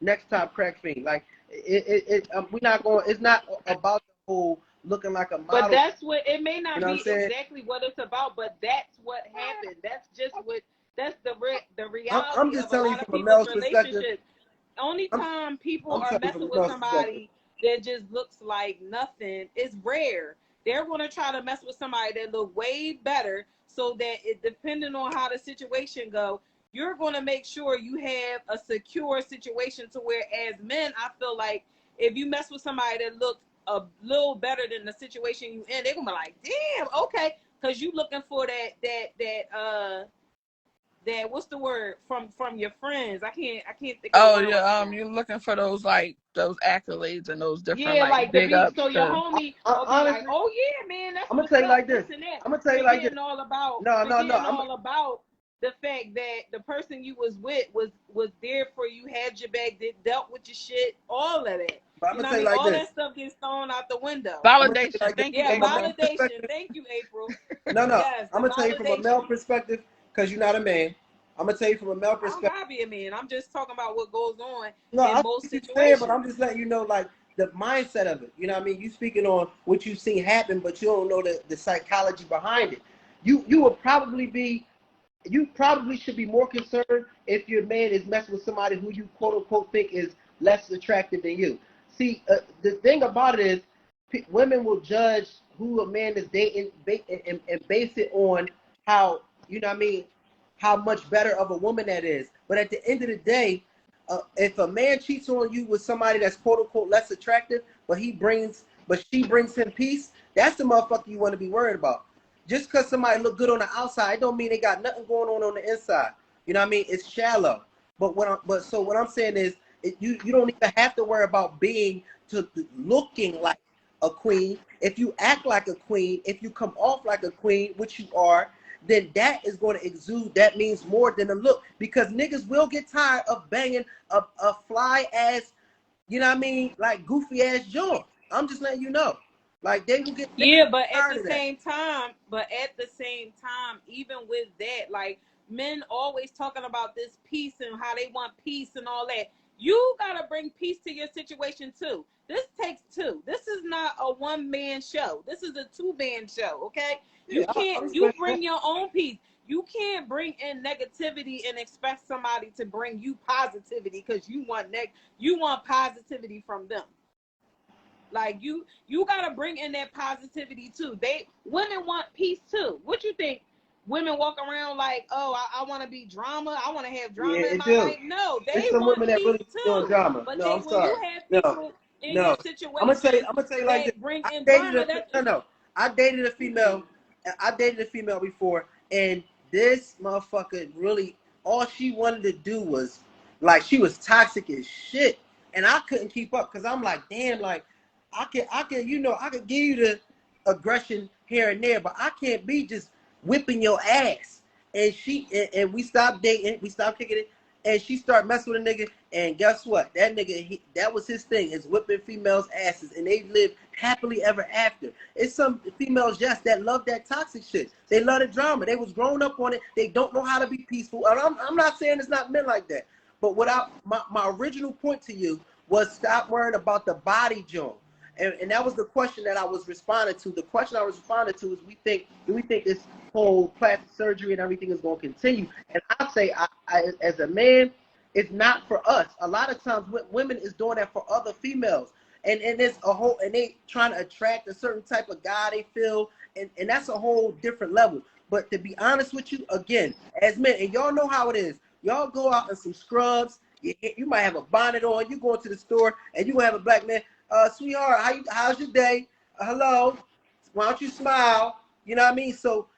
Next Top Crack Fiend. Like we're not going. It's not about the whole looking like a But model. that's what it may You not know what I'm be saying? exactly what it's about, but that's what happened. That's just what that's the I'm reality just of a telling you lot of from a people's male's perspective. relationships. Only I'm time people I'm are telling you from messing a with male's perspective. somebody that just looks like nothing is rare. They're gonna try to mess with somebody that look way better, so that it depending on how the situation go, you're gonna make sure you have a secure situation to where as men, I feel like if you mess with somebody that looks a little better than the situation you in, they're gonna be like, damn, okay, because you looking for that what's the word from your friends. I can't think of the Oh word right yeah, now. you're looking for those like those accolades and those different Yeah, like like big ups so your to. homie will be like, Honestly, oh yeah, man, that's I'm gonna what's tell you up, like this this. and that. I'm gonna tell you like this. No. Forgetting all about the fact that the person you was with was there for you, had your back, did dealt with your shit, all of that. But I'm You gonna know what tell I you mean? like All this. that stuff gets thrown out the window. I'm gonna tell you Validation. like this Thank you, Yeah, from a April. male validation. perspective. Thank you, April. No. Yes, I'm the gonna tell you from a male validation. perspective because you're not a man. I'm gonna tell you from a male I don't perspective. gotta be a man. I'm just talking about what goes on No, I in know most what you're saying, but situations. I'm just letting you know, like the mindset of it. You know what I mean? You speaking on what you've seen happen, but you don't know the psychology behind it. You would probably be, you probably should be more concerned if your man is messing with somebody who you quote unquote think is less attractive than you. See, the thing about it is, women will judge who a man is dating and base it on how, you know what I mean, how much better of a woman that is. But at the end of the day, if a man cheats on you with somebody that's quote unquote less attractive, but she brings him peace, that's the motherfucker you want to be worried about. just because somebody look good on the outside, it don't mean they got nothing going on the inside. You know what I mean? It's shallow. But what I'm saying is, you don't even have to worry about looking like a queen. If you act like a queen, if you come off like a queen, which you are, then that is going to exude. That means more than a look, because niggas will get tired of banging a fly ass, you know what I mean, like goofy ass joint. I'm just letting you know. Like they will get but at tired the of that. same time, even with that, like men always talking about this peace and how they want peace and all that. You gotta bring peace to your situation too. This takes two. This is not a one-man show. This is a two-man show. Okay, Yeah, I you respect that. bring your own peace. You can't bring in negativity and expect somebody to bring you positivity because you want positivity from them. Like you gotta bring in that positivity too. Women want peace too. What you think? Women walk around like, oh, I want to be drama. I want to have Yeah, drama in it my do. life. No, There's they some want women that peace really be doing too. drama. But No, I'm when you sorry. have No, people in your no. situation I'm gonna tell you like this. that bring I in dated drama, a that's no, no. I dated a female. I dated a female before, and this motherfucker really, all she wanted to do was, like, she was toxic as shit, and I couldn't keep up because I'm like, damn, like, I could give you the aggression here and there, but I can't be just whipping your ass. And we stopped dating, we stopped kicking it, and she started messing with a nigga. And guess what? That nigga, that was his thing, is whipping females' asses, and they live happily ever after. It's some females, yes, that love that toxic shit. They love the drama. They was grown up on it. They don't know how to be peaceful. And I'm not saying it's not men like that, but my original point to you was stop worrying about the body joint. And that was the question that I was responding to. The question I was responding to is, do we think this whole plastic surgery and everything is going to continue? And I say, as a man, it's not for us. A lot of times, women is doing that for other females, and it's and they trying to attract a certain type of guy they feel, and that's a whole different level. But to be honest with you, again, as men, and y'all know how it is, y'all go out in some scrubs. You might have a bonnet on. You go into the store, and you gonna have a black man. Sweetheart, how's your day? Hello. Why don't you smile? You know what I mean? So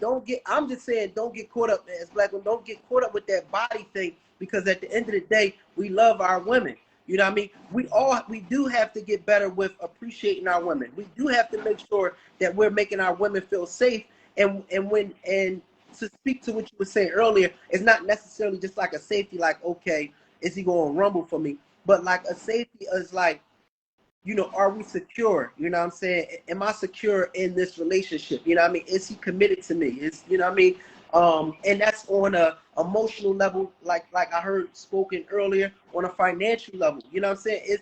don't get. I'm just saying, don't get caught up as black women. Don't get caught up with that body thing, because at the end of the day, we love our women. You know what I mean? We do have to get better with appreciating our women. We do have to make sure that we're making our women feel safe. And to speak to what you were saying earlier, it's not necessarily just like a safety, like, okay, is he going to rumble for me? But like a safety is like, you know, are we secure? You know what I'm saying? Am I secure in this relationship? You know what I mean? Is he committed to me? You know what I mean? And that's on a emotional level, like I heard spoken earlier, on a financial level. You know what I'm saying?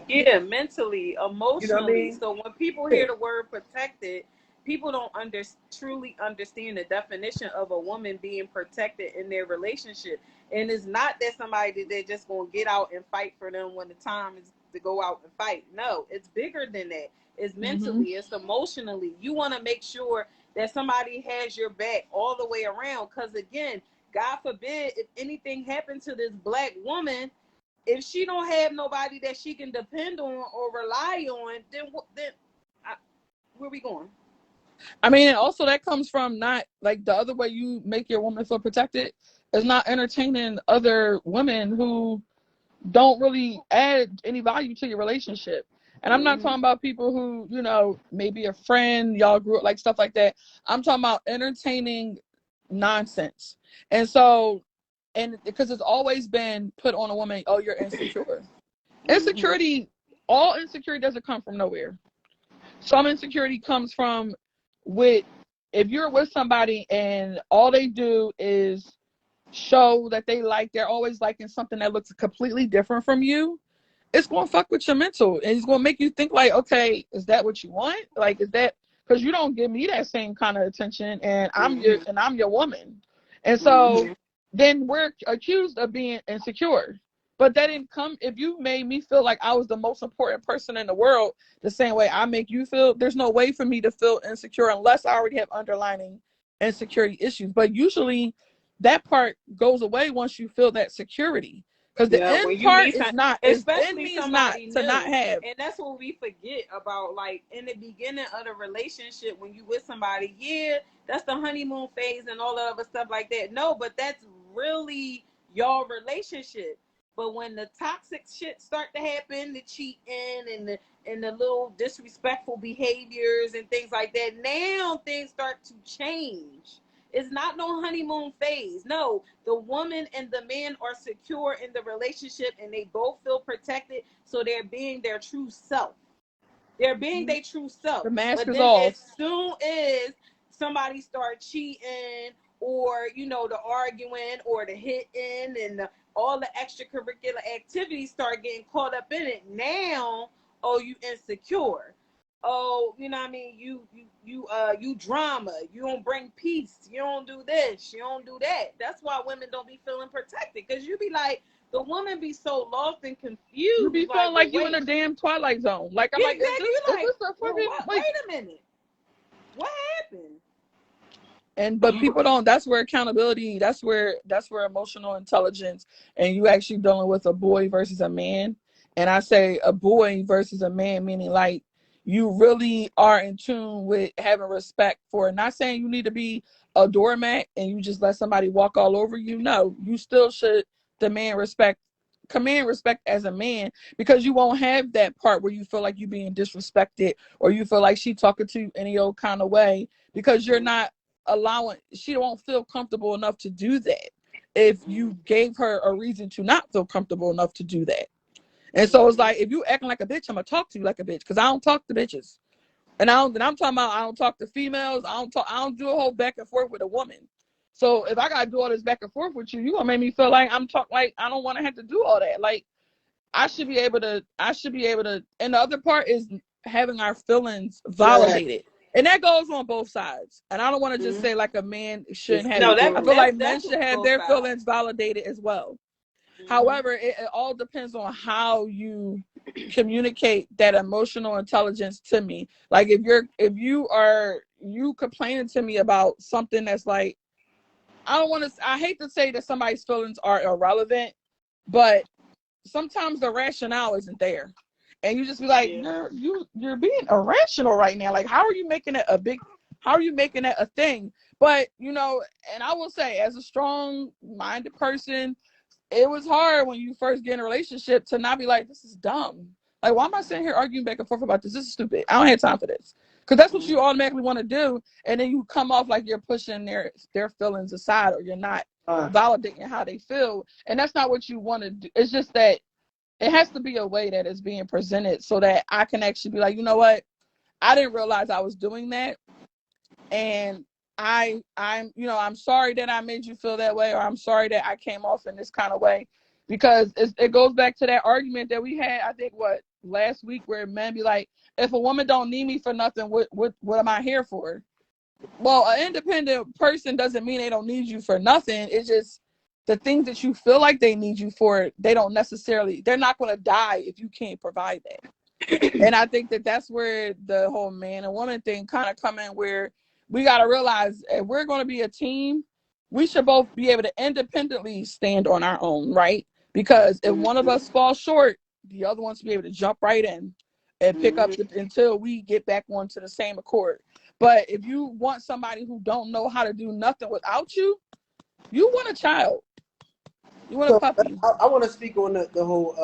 Yeah, mentally, You know what I emotionally. mean? So when people Yeah. hear the word protected, people don't truly understand the definition of a woman being protected in their relationship. And it's not that somebody that they're just gonna get out and fight for them when the time is to go out and fight. No, it's bigger than that. It's mentally, it's emotionally. You want to make sure that somebody has your back all the way around. Because again, God forbid, if anything happened to this black woman, if she don't have nobody that she can depend on or rely on, then where we going? I mean, and also that comes from not like the other way you make your woman feel protected is not entertaining other women who don't really add any value to your relationship. And I'm not talking about people who, you know, maybe a friend, y'all grew up, like stuff like that. I'm talking about entertaining nonsense. And so, and because it's always been put on a woman, oh, you're insecure. Insecurity, all insecurity doesn't come from nowhere. Some insecurity comes from if you're with somebody and all they do is show that they're always liking something that looks completely different from you, it's going to fuck with your mental, and it's going to make you think like, okay, is that what you want? Like, is that because you don't give me that same kind of attention, and I'm your woman, and so then we're accused of being insecure. But that didn't come if you made me feel like I was the most important person in the world the same way I make you feel. There's no way for me to feel insecure unless I already have underlying insecurity issues. But usually that part goes away once you feel that security. Because the Yeah, end when you part meet is some, not is end especially means not somebody to not new, have. and that's what we forget about. Like in the beginning of the relationship, when you with somebody, yeah, that's the honeymoon phase and all that other stuff like that. No, but that's really your relationship. But when the toxic shit start to happen, the cheating and the little disrespectful behaviors and things like that, now things start to change. It's not no honeymoon phase. No, the woman and the man are secure in the relationship and they both feel protected. So they're being their true self. They're being their true self. The mask But is then off. as soon as somebody start cheating or, the arguing or the hitting and all the extracurricular activities start getting caught up in it, now, oh, you insecure. Oh, you know what I mean? You drama. You don't bring peace. You don't do this. You don't do that. That's why women don't be feeling protected. Because you be like, the woman be so lost and You be confused. feeling Like, well, like you in wait. a damn twilight zone. Like I'm Yeah, like, exactly. You're is like, this a well, fucking what? Wait like? a minute. What happened? But people don't. That's where accountability. That's where emotional intelligence, and you actually dealing with a boy versus a man. And I say a boy versus a man, meaning like you really are in tune with having respect for. Not saying you need to be a doormat and you just let somebody walk all over you. No, you still should demand respect, command respect as a man, because you won't have that part where you feel like you're being disrespected or you feel like she talking to you any old kind of way because you're not allowing, she won't feel comfortable enough to do that if you gave her a reason to not feel comfortable enough to do that. And so it's like, if you acting like a bitch, I'm gonna talk to you like a bitch, because I don't talk to bitches. And I'm talking about, I don't talk to females. I don't do a whole back and forth with a woman. So if I gotta do all this back and forth with you, you gonna make me feel like like I don't want to have to do all that. Like I should be able to. And the other part is having our feelings Exactly. validated. And that goes on both sides. And I don't want to just Mm-hmm. say like a man shouldn't have. No, Especially that I during feel that's like men that's should have both their sides. feelings validated as well. Mm-hmm. However, it all depends on how you communicate that emotional intelligence to me. Like if you complaining to me about something that's like, I hate to say that somebody's feelings are irrelevant, but sometimes the rationale isn't there. And you just be like, Yeah. you're being irrational right now. Like, how are you making it a thing? But and I will say, as a strong minded person, it was hard when you first get in a relationship to not be like, this is dumb. Like, why am I sitting here arguing back and forth about this? This is stupid. I don't have time for this. Because that's what Mm-hmm. you automatically want to do. And then you come off like you're pushing their feelings aside, or you're not validating how they feel. And that's not what you want to do. It's just that it has to be a way that is being presented so that I can actually be like, you know what? I didn't realize I was doing that. And I'm sorry that I made you feel that way, or I'm sorry that I came off in this kind of way, because it goes back to that argument that we had, I think, last week, where men be like, if a woman don't need me for nothing, what am I here for? Well, an independent person doesn't mean they don't need you for nothing. It's just the things that you feel like they need you for, they're not going to die if you can't provide that. And I think that that's where the whole man and woman thing kind of come in, where we got to realize, if we're going to be a team, we should both be able to independently stand on our own, right? Because if one of us falls short, the other one should be able to jump right in and pick up until we get back onto the same accord. But if you want somebody who don't know how to do nothing without you, you want a child. You want a So puppy. I want to speak on the whole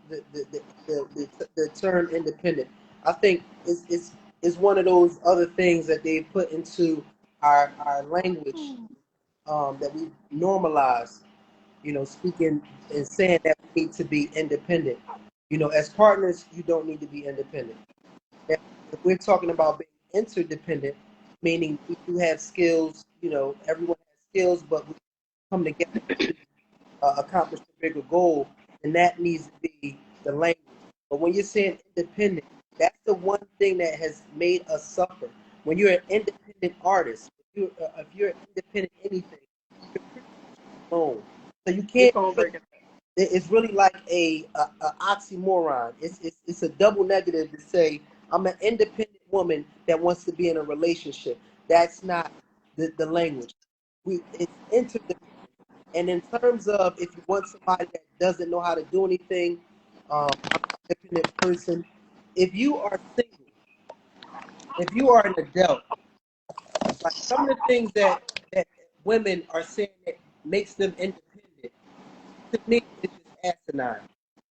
the term independent. I think it's one of those other things that they put into our language, that we normalize. Speaking and saying that we need to be independent. As partners, you don't need to be independent. Now, if we're talking about being interdependent, meaning we do have skills. Everyone has skills, but we come together accomplish a bigger goal, and that needs to be the language. But when you're saying independent, that's the one thing that has made us suffer. When you're an independent artist, if you're independent anything, you're pretty much alone. So you Your can't phone really. breaking. It's really like a oxymoron. It's a double negative to say I'm an independent woman that wants to be in a relationship. That's not the language. It's interdependent. And in terms of if you want somebody that doesn't know how to do anything, I'm an independent person. If you are single, if you are an adult, like some of the things that women are saying that makes them independent, to me, it's just asinine.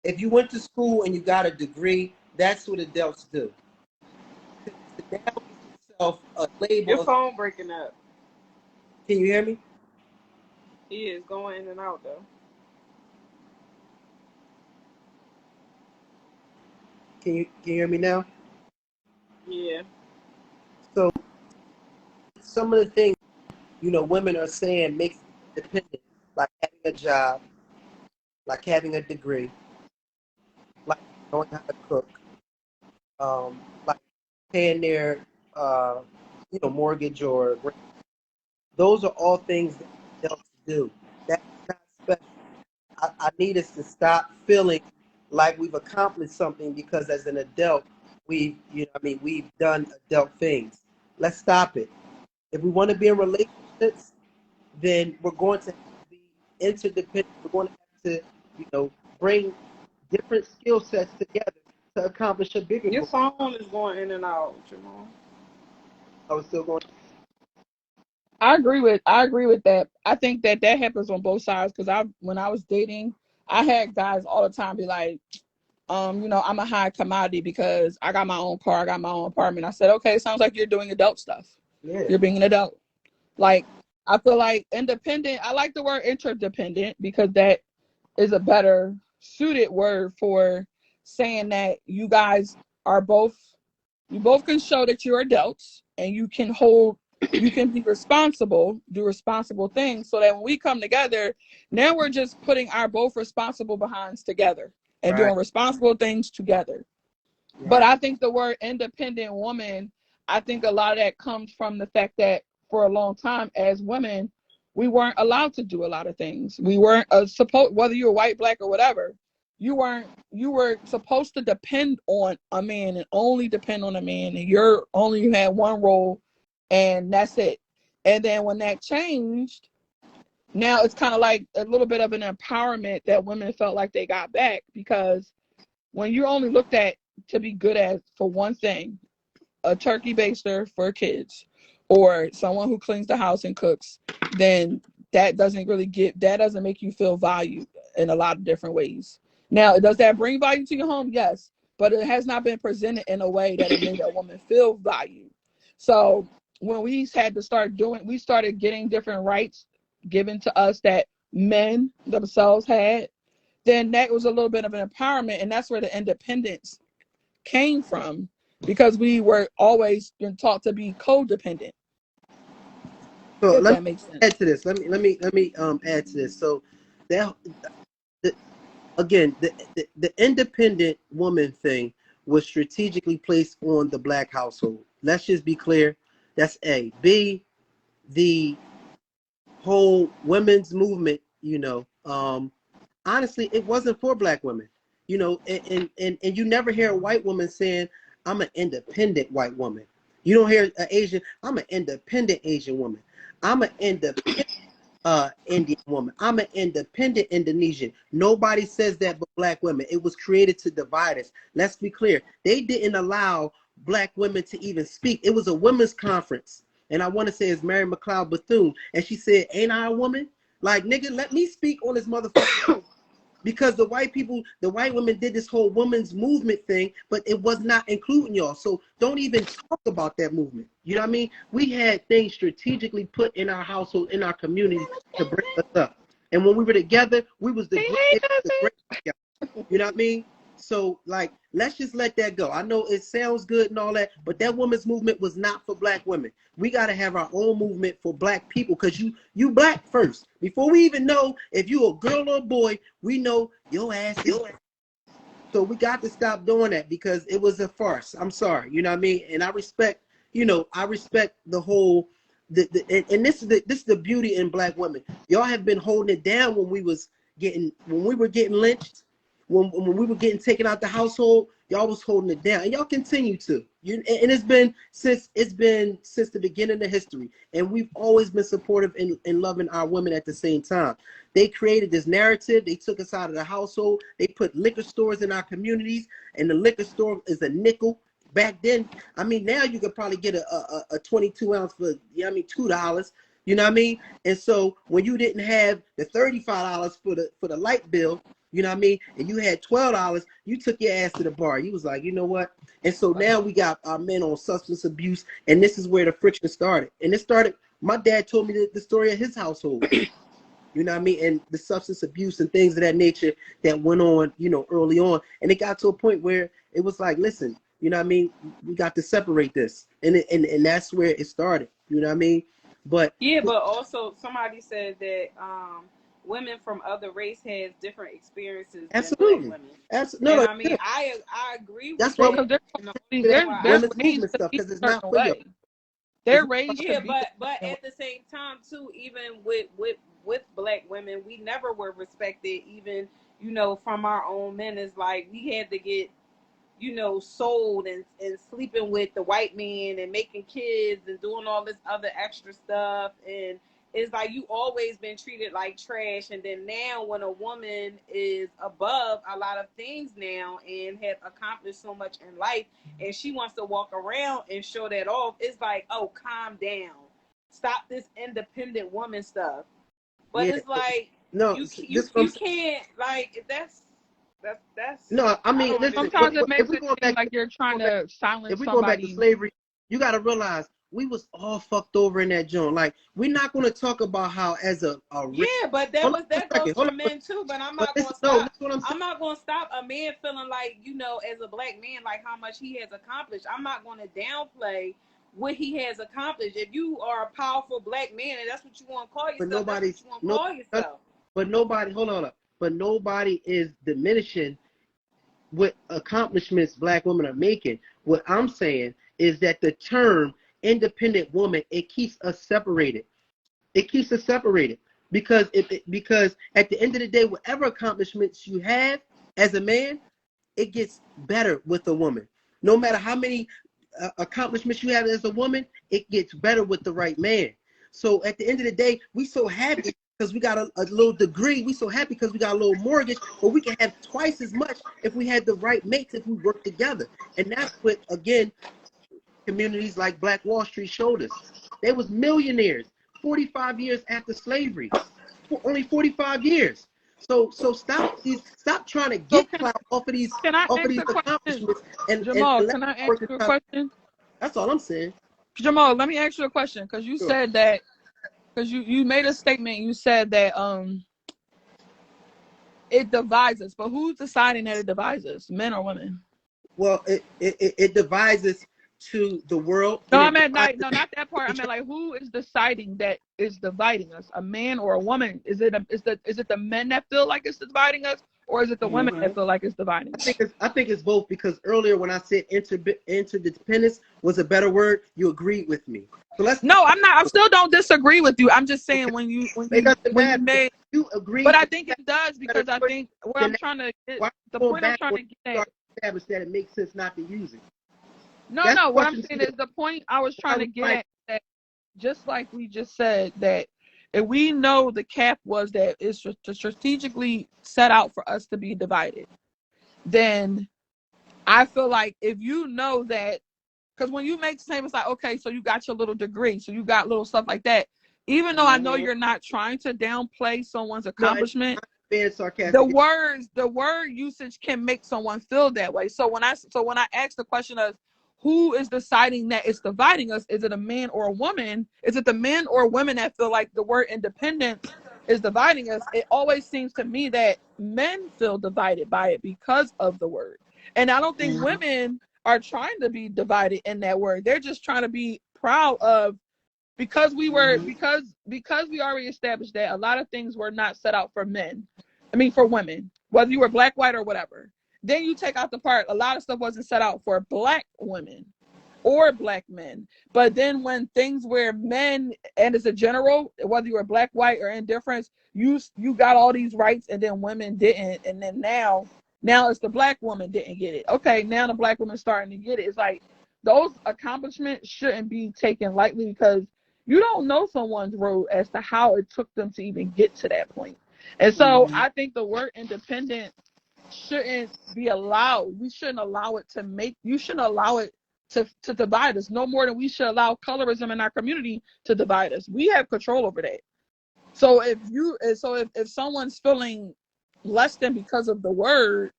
If you went to school and you got a degree, that's what adults do. To now get yourself a Your label of, phone breaking up. can you hear me? He is going in and out though. Can you hear me now? Yeah. So some of the things, women are saying makes them independent, like having a job, like having a degree, like knowing how to cook, like paying their, uh, mortgage or rent. Those are all things that adults do. That's not special. I need us to stop feeling like we've accomplished something because as an adult, we've done adult things. Let's stop it. If we want to be in relationships, then we're going to have to be interdependent. We're going to have to, bring different skill sets together to accomplish a bigger Your goal. phone is going in and out, Jamal. I was still going. I agree with that. I think that happens on both sides because when I was dating, I had guys all the time be like, I'm a high commodity because I got my own car, I got my own apartment. I said, okay, sounds like you're doing adult stuff. Yeah. You're being an adult. Like I feel like independent. I like the word interdependent because that is a better suited word for saying that are both you both can show that you're adults and you can be responsible, do responsible things so that when we come together, now we're just putting our both responsible behinds together and Right. doing responsible things together. But Right. I think the word independent woman, I think a lot of that comes from the fact that for a long time as women, we weren't allowed to do a lot of things. We weren't supposed, whether you're white, black, or whatever, you were supposed to depend on a man and only depend on a man. And you had one role and that's it. And then when that changed, now it's kind of like a little bit of an empowerment that women felt like they got back because when you're only looked at to be good at for one thing, a turkey baster for kids or someone who cleans the house and cooks, then that doesn't make you feel valued in a lot of different ways. Now, does that bring value to your home? Yes, but it has not been presented in a way that it made a woman feel valued. So when we started getting different rights given to us that men themselves had, then that was a little bit of an empowerment, and that's where the independence came from because we were always been taught to be codependent, So if let me that makes add sense. to this. Let me add to this. So that the, again, the independent woman thing was strategically placed on the black household. Let's just be clear. That's A. B, the whole women's movement, honestly, it wasn't for black women. And you never hear a white woman saying, I'm an independent white woman. You don't hear an Asian, I'm an independent Asian woman. I'm an independent Indian woman. I'm an independent Indonesian. Nobody says that but black women. It was created to divide us. Let's be clear. They didn't allow black women to even speak. It was a women's conference. And I want to say it's Mary McLeod Bethune. And she said, ain't I a woman? Like, nigga, let me speak on this motherfucker. Because the white women did this whole women's movement thing, but it was not including y'all. So don't even talk about that movement. You know what I mean? We had things strategically put in our household, in our community to bring us up. And when we were together, we was the great. You know what I mean? So like, let's just let that go. I know it sounds good and all that, but that women's movement was not for black women. We got to have our own movement for black people because you black first. Before we even know if you a girl or a boy, we know your ass is. So we got to stop doing that because it was a farce. I'm sorry. You know what I mean? And I respect, I respect the whole and this is the beauty in black women. Y'all have been holding it down when we were getting lynched, when we were getting taken out the household. Y'all was holding it down, and y'all continue to. And it's been since the beginning of history, and we've always been supportive and loving our women at the same time. They created this narrative. They took us out of the household. They put liquor stores in our communities, and the liquor store is a nickel. Back then, I mean, now you could probably get a 22 ounce for $2. You know what I mean? And so when you didn't have the $35 for the light bill, you know what I mean, and you had $12, you took your ass to the bar. You was like, you know what? And so now we got our men on substance abuse, and this is where the friction started. And it started. My dad told me the story of his household. You know what I mean? And the substance abuse and things of that nature that went on, early on. And it got to a point where it was like, listen, you know what I mean? We got to separate this. And that's where it started. You know what I mean? But yeah, but also somebody said that women from other race has different experiences than black women. No, I mean, I agree with that's why that. They're women's raised movement to stuff, be because it's a not certain for you. way. They're raised Yeah, to be but at the same time too, even with black women, we never were respected. Even from our own men, is like we had to get sold and sleeping with the white man and making kids and doing all this other extra stuff. And it's like you always been treated like trash. And then now when a woman is above a lot of things now and have accomplished so much in life, and she wants to walk around and show that off, it's like, oh, calm down. Stop this independent woman stuff. But Yeah. it's like No, you can't, like, that's no. I mean, listen. sometimes it If makes we it going seem back, like you're trying to silence if we going back to somebody. slavery, you got to realize we was all fucked over in that joint. Like, we're not going to talk about how as a race. Yeah, but that goes for men too. But I'm not gonna No, stop. that's what I'm saying. I'm not gonna stop a man feeling like, as a black man, like how much he has accomplished. I'm not gonna downplay what he has accomplished. If you are a powerful black man and that's what you want to call yourself, But that's what you want to call yourself. But nobody, hold on up. But nobody is diminishing what accomplishments black women are making. What I'm saying is that the term independent woman, it keeps us separated. It keeps us separated because because at the end of the day, whatever accomplishments you have as a man, it gets better with a woman. No matter how many accomplishments you have as a woman, it gets better with the right man. So at the end of the day, we so happy because we got a little degree. We so happy because we got a little mortgage, but we can have twice as much if we had the right mates, if we work together. And that's what, again, communities like Black Wall Street showed us. They was millionaires 45 years after slavery. Only 45 years. So stop trying to get clout off of these Can I ask a accomplishments question? Jamal, can I ask you a question? That's all I'm saying. Jamal, let me ask you a question, because you said that, because you made a statement. You said that it divides us, but who's deciding that it divides us, men or women? Well, it divides us to the world. No, I meant not that part. I meant like, who is deciding that is dividing us, a man or a woman? Is it the men that feel like it's dividing us, or is it the women that feel like it's dividing us? I think it's both, because earlier when I said interdependence was a better word, you agreed with me. So No, I'm not. I still don't disagree with you. I'm just saying when you made, you agree. But I think it does, because I think what I'm trying to get, the point I'm trying to get at, establish that it makes sense not to use it. No, what I'm saying is the point I was trying to get at, that just like we just said, that if we know the cap was that it's strategically set out for us to be divided, then I feel like if you know that, because when you make statements like, okay, so you got your little degree, so you got little stuff like that, even though I know you're not trying to downplay someone's accomplishment, the word usage can make someone feel that way. So when I ask the question of who is deciding that it's dividing us, is it a man or a woman? Is it the men or women that feel like the word independence is dividing us? It always seems to me that men feel divided by it because of the word. And I don't think women are trying to be divided in that word. They're just trying to be proud of, because we were because we already established that a lot of things were not set out for men. I mean, for women, whether you were black, white, or whatever. Then you take out the part, a lot of stuff wasn't set out for black women or black men. But then when things were men, and as a general, whether you were black, white, or indifference, you got all these rights, and then women didn't. And then now Now it's the black woman didn't get it. Okay, now the black woman's starting to get it. It's like those accomplishments shouldn't be taken lightly, because you don't know someone's road as to how it took them to even get to that point. And so I think the word independent shouldn't be allowed. We shouldn't allow it to you shouldn't allow it to divide us, no more than we should allow colorism in our community to divide us. We have control over that. So if someone's feeling less than because of the word,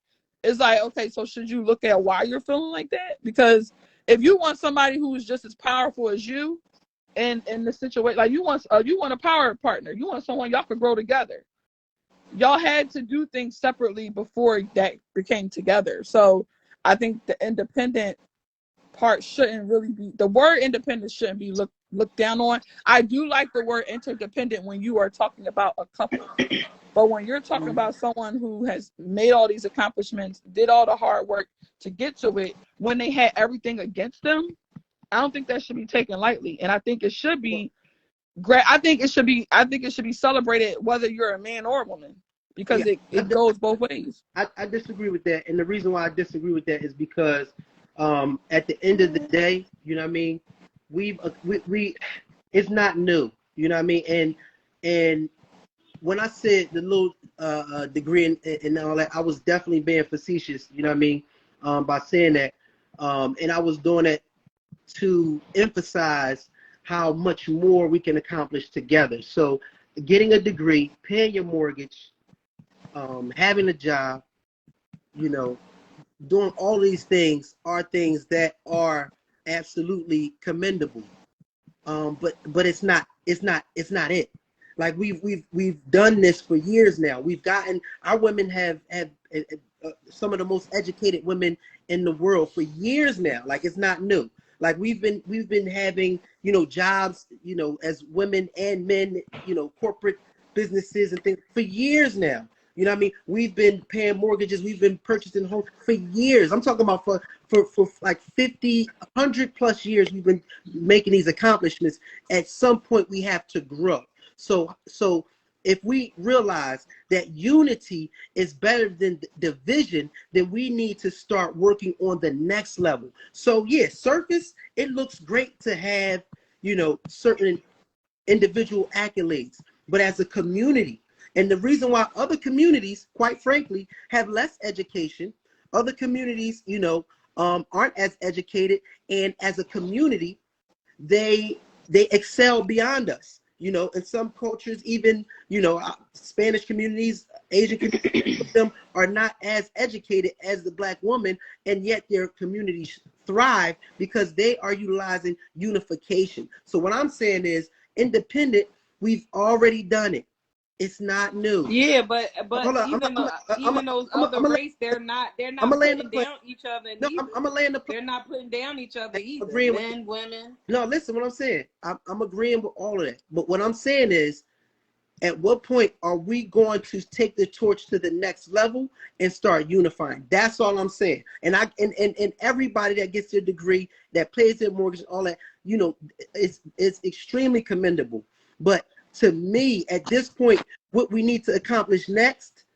it's like, okay, so should you look at why you're feeling like that? Because if you want somebody who's just as powerful as you in the situation, like you want a power partner, you want someone y'all could grow together. Y'all had to do things separately before that became together. So I think the independent part shouldn't really be, the word independent shouldn't be looked down on. I do like the word interdependent when you are talking about a couple. But when you're talking about someone who has made all these accomplishments, did all the hard work to get to it, when they had everything against them, I don't think that should be taken lightly. And I think it should be great. I think it should be celebrated whether you're a man or a woman, because it goes both ways. I disagree with that. And the reason why I disagree with that is because at the end of the day, you know what I mean, we it's not new, you know what I mean? And when I said the little degree and all that, I was definitely being facetious, you know what I mean, by saying that. And I was doing it to emphasize how much more we can accomplish together. So getting a degree, paying your mortgage, having a job, you know, doing all these things are things that are absolutely commendable. But it's not it. Like we've done this for years now. Our women have some of the most educated women in the world for years now. Like it's not new. Like we've been having, you know, jobs, you know, as women and men, you know, corporate businesses and things for years now. You know what I mean? We've been paying mortgages. We've been purchasing homes for years. I'm talking about for like 50, 100 plus years. We've been making these accomplishments. At some point, we have to grow. So if we realize that unity is better than division, then we need to start working on the next level. So yeah, surface, it looks great to have, you know, certain individual accolades, but as a community, and the reason why other communities, quite frankly, have less education, other communities, you know, aren't as educated, and as a community, they excel beyond us. You know, in some cultures, even, you know, Spanish communities, Asian communities, them are not as educated as the black woman, and yet their communities thrive because they are utilizing unification. So what I'm saying is, independent, we've already done it. It's not new. Yeah, but even those other race, they're not putting down each other. No, I'm gonna land the plane. They're not putting down each other either. Men, women. No, listen, what I'm saying, I'm agreeing with all of that. But what I'm saying is, at what point are we going to take the torch to the next level and start unifying? That's all I'm saying. And and everybody that gets their degree, that pays their mortgage, all that, you know, it's extremely commendable. But to me, at this point, what we need to accomplish next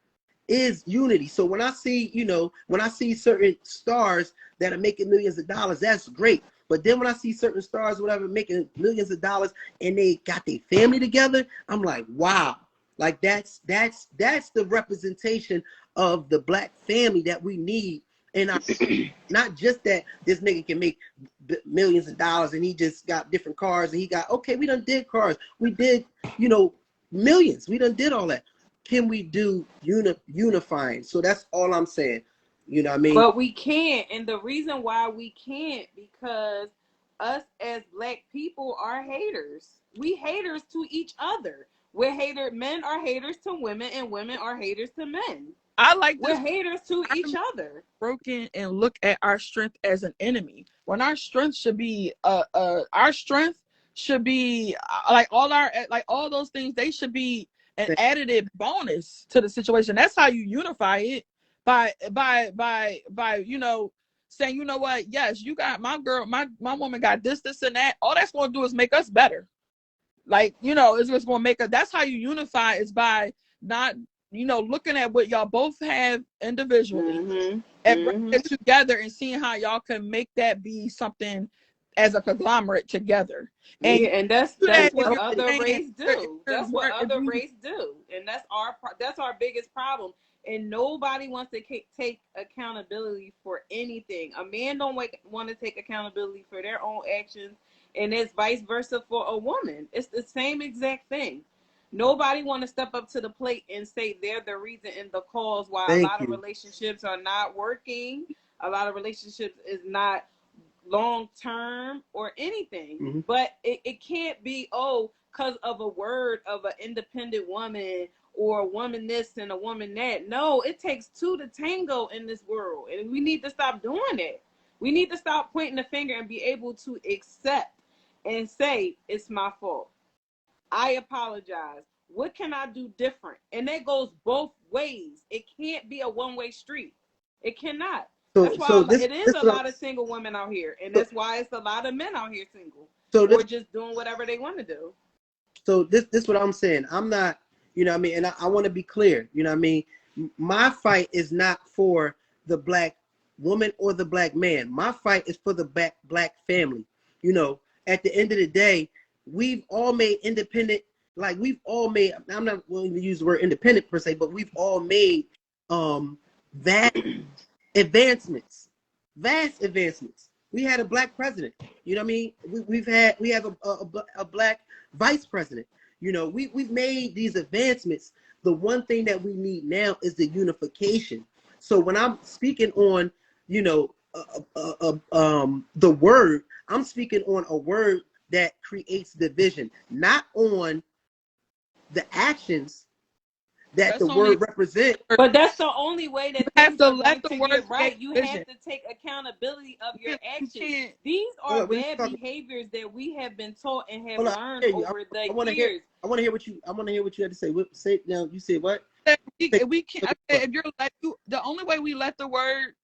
is unity. So when I see, you know, when I see certain stars that are making millions of dollars, that's great. But then when I see certain stars, whatever, making millions of dollars and they got their family together, I'm like, wow. Like that's the representation of the black family that we need. And not just that this nigga can make millions of dollars and he just got different cars and he got, okay, we done did cars. We did, you know, millions. We done did all that. Can we do unifying? So that's all I'm saying. You know what I mean? But we can't. And the reason why we can't, because us as black people are haters. We haters to each other. Men are haters to women, and women are haters to men. I like We're haters to each other. Broken and look at our strength as an enemy. When our strength should be like all those things, they should be an additive bonus to the situation. That's how you unify it, by you know, saying, you know what, yes, you got my girl, my woman got this and that. All that's going to do is make us better. Like, you know, it's just going to make us. That's how you unify, is by not looking at what y'all both have individually and bringing it together and seeing how y'all can make that be something as a conglomerate together. And yeah, and that's what other race do. That's what other race do, and that's our biggest problem. And nobody wants to take accountability for anything. A man don't want to take accountability for their own actions, and it's vice versa for a woman. It's the same exact thing. Nobody want to step up to the plate and say they're the reason and the cause why a lot of relationships are not working. A lot of relationships is not long term or anything. But it can't be because of a word of an independent woman or a woman this and a woman that. No, it takes two to tango in this world, and we need to stop doing that. We need to stop pointing the finger and be able to accept and say it's my fault. I apologize. What can I do different? And that goes both ways. It can't be a one-way street. It cannot. That's why it is a lot of single women out here. And that's why it's a lot of men out here single. Or just doing whatever they want to do. So this what I'm saying. I'm not, you know what I mean? And I want to be clear. You know what I mean? My fight is not for the black woman or the black man. My fight is for the black family. You know, at the end of the day, we've all made independent, like we've all made, I'm not willing to use the word independent per se, but we've all made vast advancements. We had a black president. You know what I mean? We have a black vice president. You know, we've made these advancements. The one thing that we need now is the unification. So when I'm speaking on, you know, the word, I'm speaking on a word that creates division, not on the actions that the word represents. But that's the only way that things are going to get right. You have to take accountability of your actions. These are bad behaviors that we have been taught and have learned over the years. I want to hear what you had to say. Say now. You said what? We can't. If you're like the only way we let the word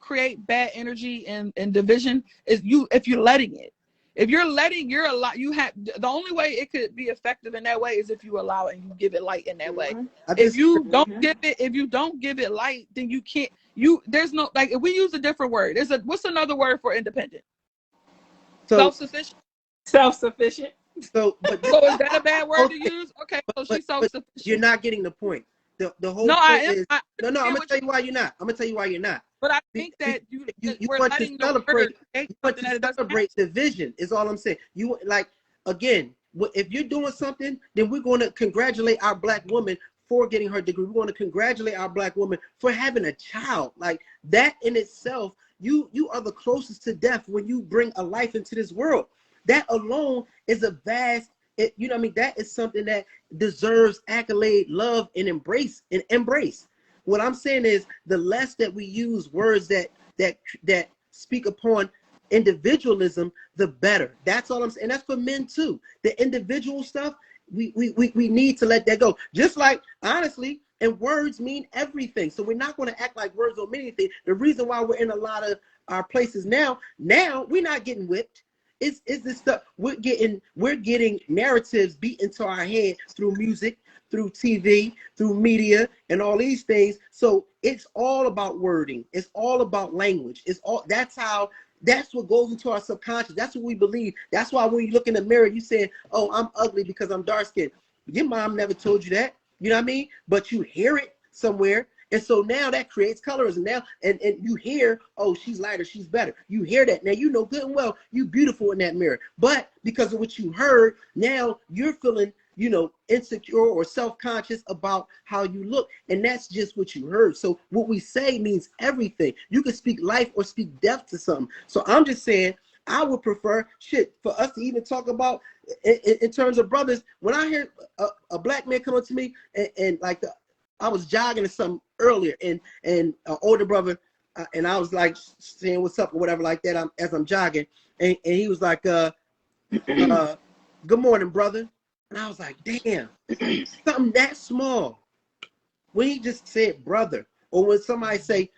create bad energy and division is if you're letting it. If you're letting the only way it could be effective in that way is if you allow it and you give it light in that way. If you don't give it light, then you can't. There's no, like, if we use a different word, what's another word for independent? Self-sufficient. Self-sufficient. So is that a bad word to use? Okay, so she's self-sufficient. You're not getting the point. The whole point is I'm gonna tell you why you're not. But I think that you want to celebrate division is all I'm saying. You like, again, if you're doing something, then we're going to congratulate our black woman for getting her degree. We're going to congratulate our black woman for having a child. Like that in itself, you are the closest to death when you bring a life into this world. That alone is a vast, you know what I mean? That is something that deserves accolade, love, and embrace. What I'm saying is the less that we use words that speak upon individualism, the better. That's all I'm saying. And that's for men too. The individual stuff, we need to let that go. Just like, honestly, and words mean everything. So we're not going to act like words don't mean anything. The reason why we're in a lot of our places now we're not getting whipped. It's this stuff we're getting narratives beat into our head through music, through TV, through media, and all these things. So it's all about wording. It's all about language. That's what goes into our subconscious. That's what we believe. That's why when you look in the mirror, you say, "Oh, I'm ugly because I'm dark skinned." Your mom never told you that. You know what I mean? But you hear it somewhere. And so now that creates colorism. Now, and you hear, "Oh, she's lighter, she's better." You hear that. Now you know good and well you're beautiful in that mirror. But because of what you heard, now you're feeling, you know, insecure or self-conscious about how you look. And that's just what you heard. So what we say means everything. You can speak life or speak death to something. So I'm just saying, I would prefer for us to even talk about in terms of brothers. When I hear a black man come up to me and like I was jogging or something earlier and an older brother and I was like saying what's up or whatever like that as I'm jogging and he was like good morning, brother. And I was like, damn, something that small. When he just said brother, or when somebody say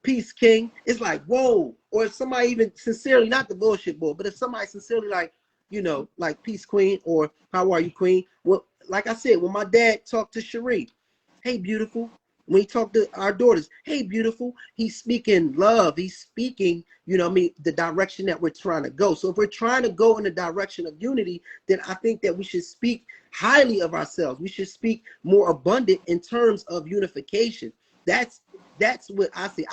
peace, king, it's like, whoa. Or if somebody even sincerely, not the bullshit bull, but if somebody sincerely like, you know, like peace, queen, or how are you, queen? Well, like I said, when my dad talked to Cherie, hey, beautiful. When he talk to our daughters, hey, beautiful, he's speaking love. He's speaking, you know what I mean, the direction that we're trying to go. So if we're trying to go in the direction of unity, then I think that we should speak highly of ourselves. We should speak more abundant in terms of unification. That's what I see.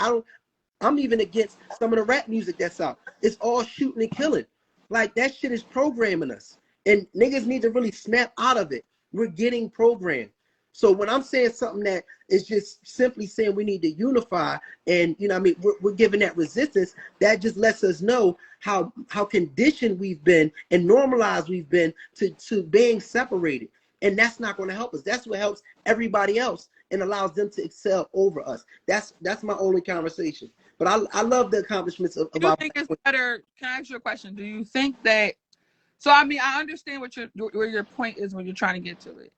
I'm even against some of the rap music that's out. It's all shooting and killing. Like that shit is programming us. And niggas need to really snap out of it. We're getting programmed. So when I'm saying something that is just simply saying we need to unify and you know what I mean we're giving that resistance, that just lets us know how conditioned we've been and normalized we've been to being separated. And that's not going to help us. That's what helps everybody else and allows them to excel over us. That's my only conversation. But I love the accomplishments of Do you our. think it's better? Can I ask you a question? Do you think that? So I mean, I understand where your point is when you're trying to get to it.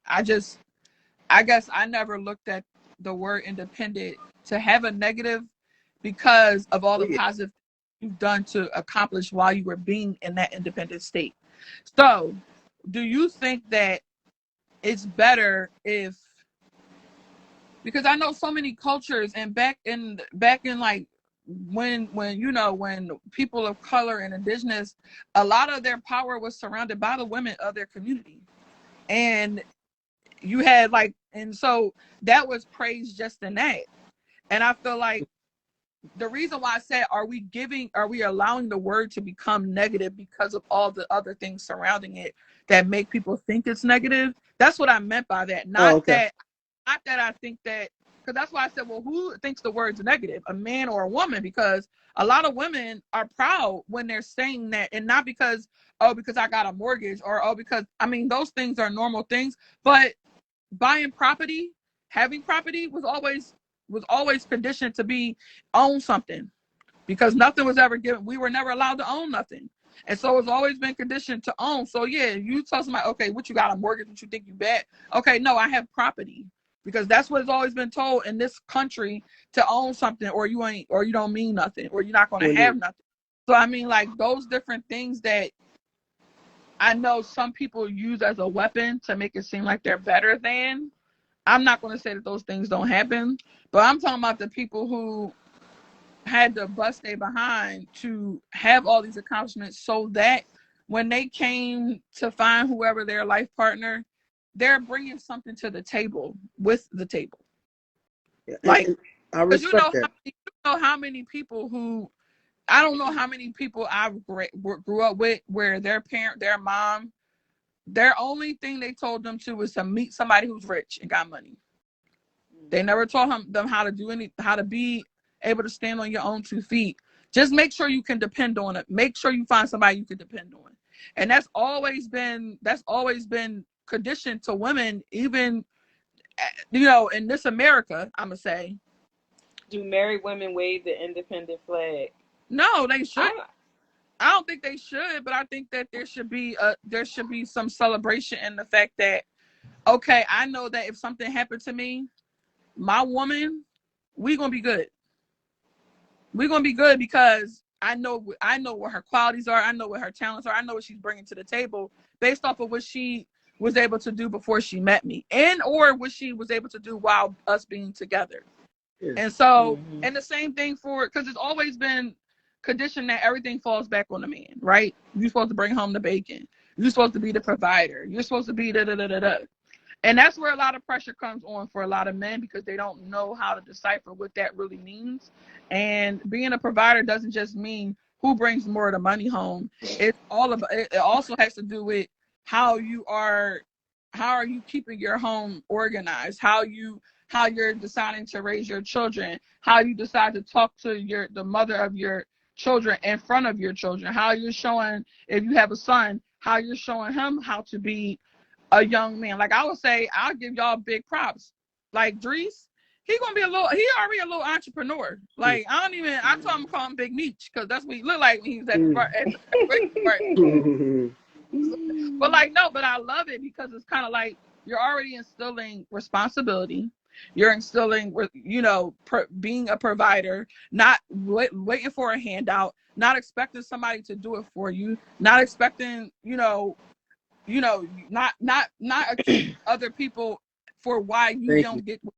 I guess I never looked at the word independent to have a negative because of all Oh the yeah. positive you've done to accomplish while you were being in that independent state. So, do you think that it's better if, because I know so many cultures and back in like when you know when people of color and indigenous, a lot of their power was surrounded by the women of their community. And you had like, and so that was praised just in that. And I feel like the reason why I said, are we allowing the word to become negative because of all the other things surrounding it that make people think it's negative? That's what I meant by that. Oh, okay. Not that I think that, because that's why I said, well, who thinks the word's negative, a man or a woman? Because a lot of women are proud when they're saying that, and not because, oh, because I got a mortgage, or oh, because, I mean, those things are normal things, but buying property, having property was always conditioned to be own something, because nothing was ever given. We were never allowed to own nothing. And so it's always been conditioned to own. So yeah, you tell somebody, okay, what you got, a mortgage, what you think you bet? Okay, no, I have property. Because that's what has always been told in this country, to own something, or you ain't, or you don't mean nothing, or you're not gonna have nothing. So I mean, like, those different things that I know some people use as a weapon to make it seem like they're better than. I'm not going to say that those things don't happen, but I'm talking about the people who had to bust their behind to have all these accomplishments, so that when they came to find whoever their life partner, they're bringing something to the table with the table. Yeah, Like, and I because respect that. you know how many people who, I don't know how many people I grew up with where their mom, their only thing they told them to was to meet somebody who's rich and got money. They never taught them how to how to be able to stand on your own 2 feet. Just make sure you can depend on it. Make sure you find somebody you can depend on. And that's always been conditioned to women, even in this America, I'm gonna say. Do married women wave the independent flag? No, they should. I I don't think they should, but I think that there should be some celebration in the fact that, okay, I know that if something happened to me, my woman, we gonna be good. We're gonna be good because I know what her qualities are. I know what her talents are. I know what she's bringing to the table based off of what she was able to do before she met me, and or what she was able to do while us being together. Yeah. And so, mm-hmm. and the same thing for, because it's always been conditioned that everything falls back on the man, right? You're supposed to bring home the bacon. You're supposed to be the provider. You're supposed to be da da da da da. And that's where a lot of pressure comes on for a lot of men, because they don't know how to decipher what that really means. And being a provider doesn't just mean who brings more of the money home. It's all about, it also has to do with how you are how are you keeping your home organized, how you're deciding to raise your children, how you decide to talk to the mother of your children in front of your children, how you're showing, if you have a son, how you're showing him how to be a young man. Like, I would say, I'll give y'all big props. Like Drees, he already a little entrepreneur. Like, I told him to call him Big Meech, because that's what he looked like when he was at the part. But like, no, but I love it because it's kind of like you're already instilling responsibility. You're instilling, being a provider, not waiting for a handout, not expecting somebody to do it for you, not expecting, not accuse other people for why you Thank you. don't get what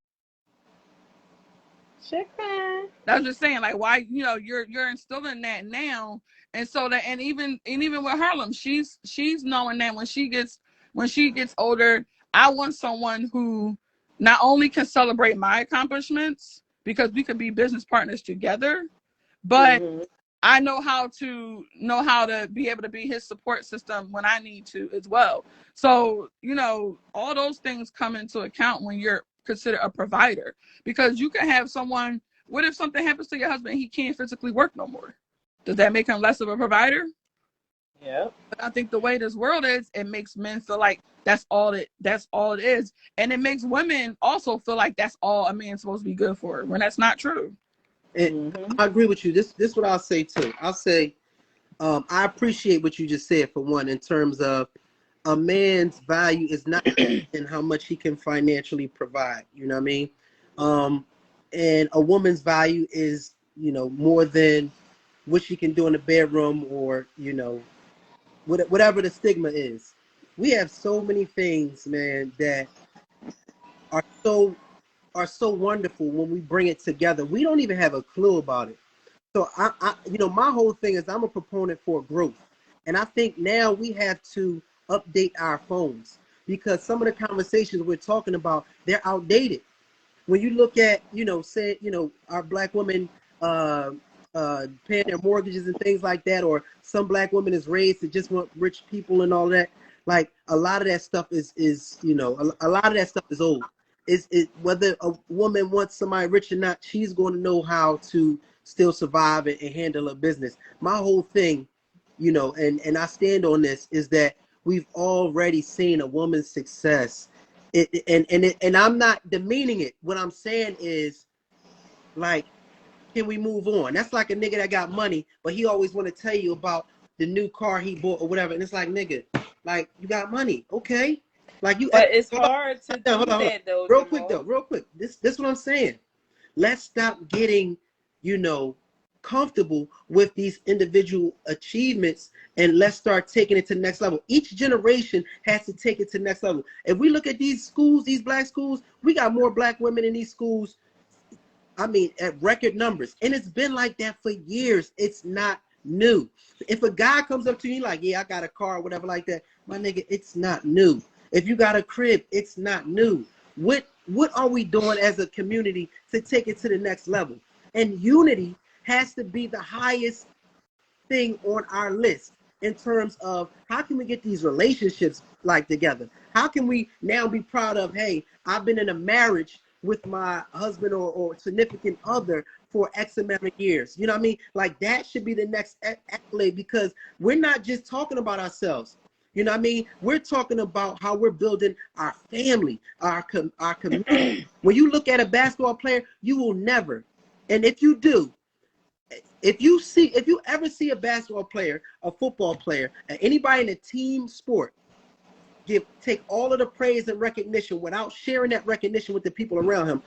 Chicken. That's just saying, like, why, you're instilling that now. And so that, and even with Harlem, she's knowing that when she gets older, I want someone who not only can celebrate my accomplishments because we could be business partners together, but Mm-hmm. I know how to be able to be his support system when I need to as well. So, all those things come into account when you're considered a provider, because you can have someone, what if something happens to your husband and he can't physically work no more? Does that make him less of a provider? Yep. But I think the way this world is, it makes men feel like that's all it is. And it makes women also feel like that's all a man's supposed to be good for, when that's not true. And Mm-hmm. I agree with you. This what I'll say too. I'll say I appreciate what you just said, for one, in terms of a man's value is not in how much he can financially provide. You know what I mean? And a woman's value is, more than what she can do in the bedroom, or, whatever the stigma is. We have so many things, man, that are so wonderful when we bring it together. We don't even have a clue about it. So my whole thing is I'm a proponent for growth, and I think now we have to update our phones, because some of the conversations we're talking about, they're outdated. When you look at, say, our black women uh, paying their mortgages and things like that, or some black women is raised to just want rich people and all that. Like, a lot of that stuff is a lot of that stuff is old. Whether a woman wants somebody rich or not, she's going to know how to still survive and handle a business. My whole thing, and I stand on this, is that we've already seen a woman's success. And I'm not demeaning it. What I'm saying is, like, can we move on? That's like a nigga that got money, but he always want to tell you about the new car he bought or whatever. And it's like, nigga, like, you got money, okay? Like, But it's hard to do hold on. that though, Real quick Jamal. though, real quick. This what I'm saying. Let's stop getting, comfortable with these individual achievements, and let's start taking it to the next level. Each generation has to take it to the next level. If we look at these schools, these black schools, we got more black women in these schools, I mean, at record numbers. And it's been like that for years. It's not new. If a guy comes up to you like, yeah, I got a car or whatever like that, my nigga, it's not new. If you got a crib, it's not new. What are we doing as a community to take it to the next level? And unity has to be the highest thing on our list, in terms of how can we get these relationships like together? How can we now be proud of, hey, I've been in a marriage with my husband or significant other for X amount of years. You know what I mean? Like, that should be the next accolade, because we're not just talking about ourselves. You know what I mean? We're talking about how we're building our family, our community. When you look at a basketball player, you will never, and if you do, if you ever see a basketball player, a football player, and anybody in a team sport take all of the praise and recognition without sharing that recognition with the people around him,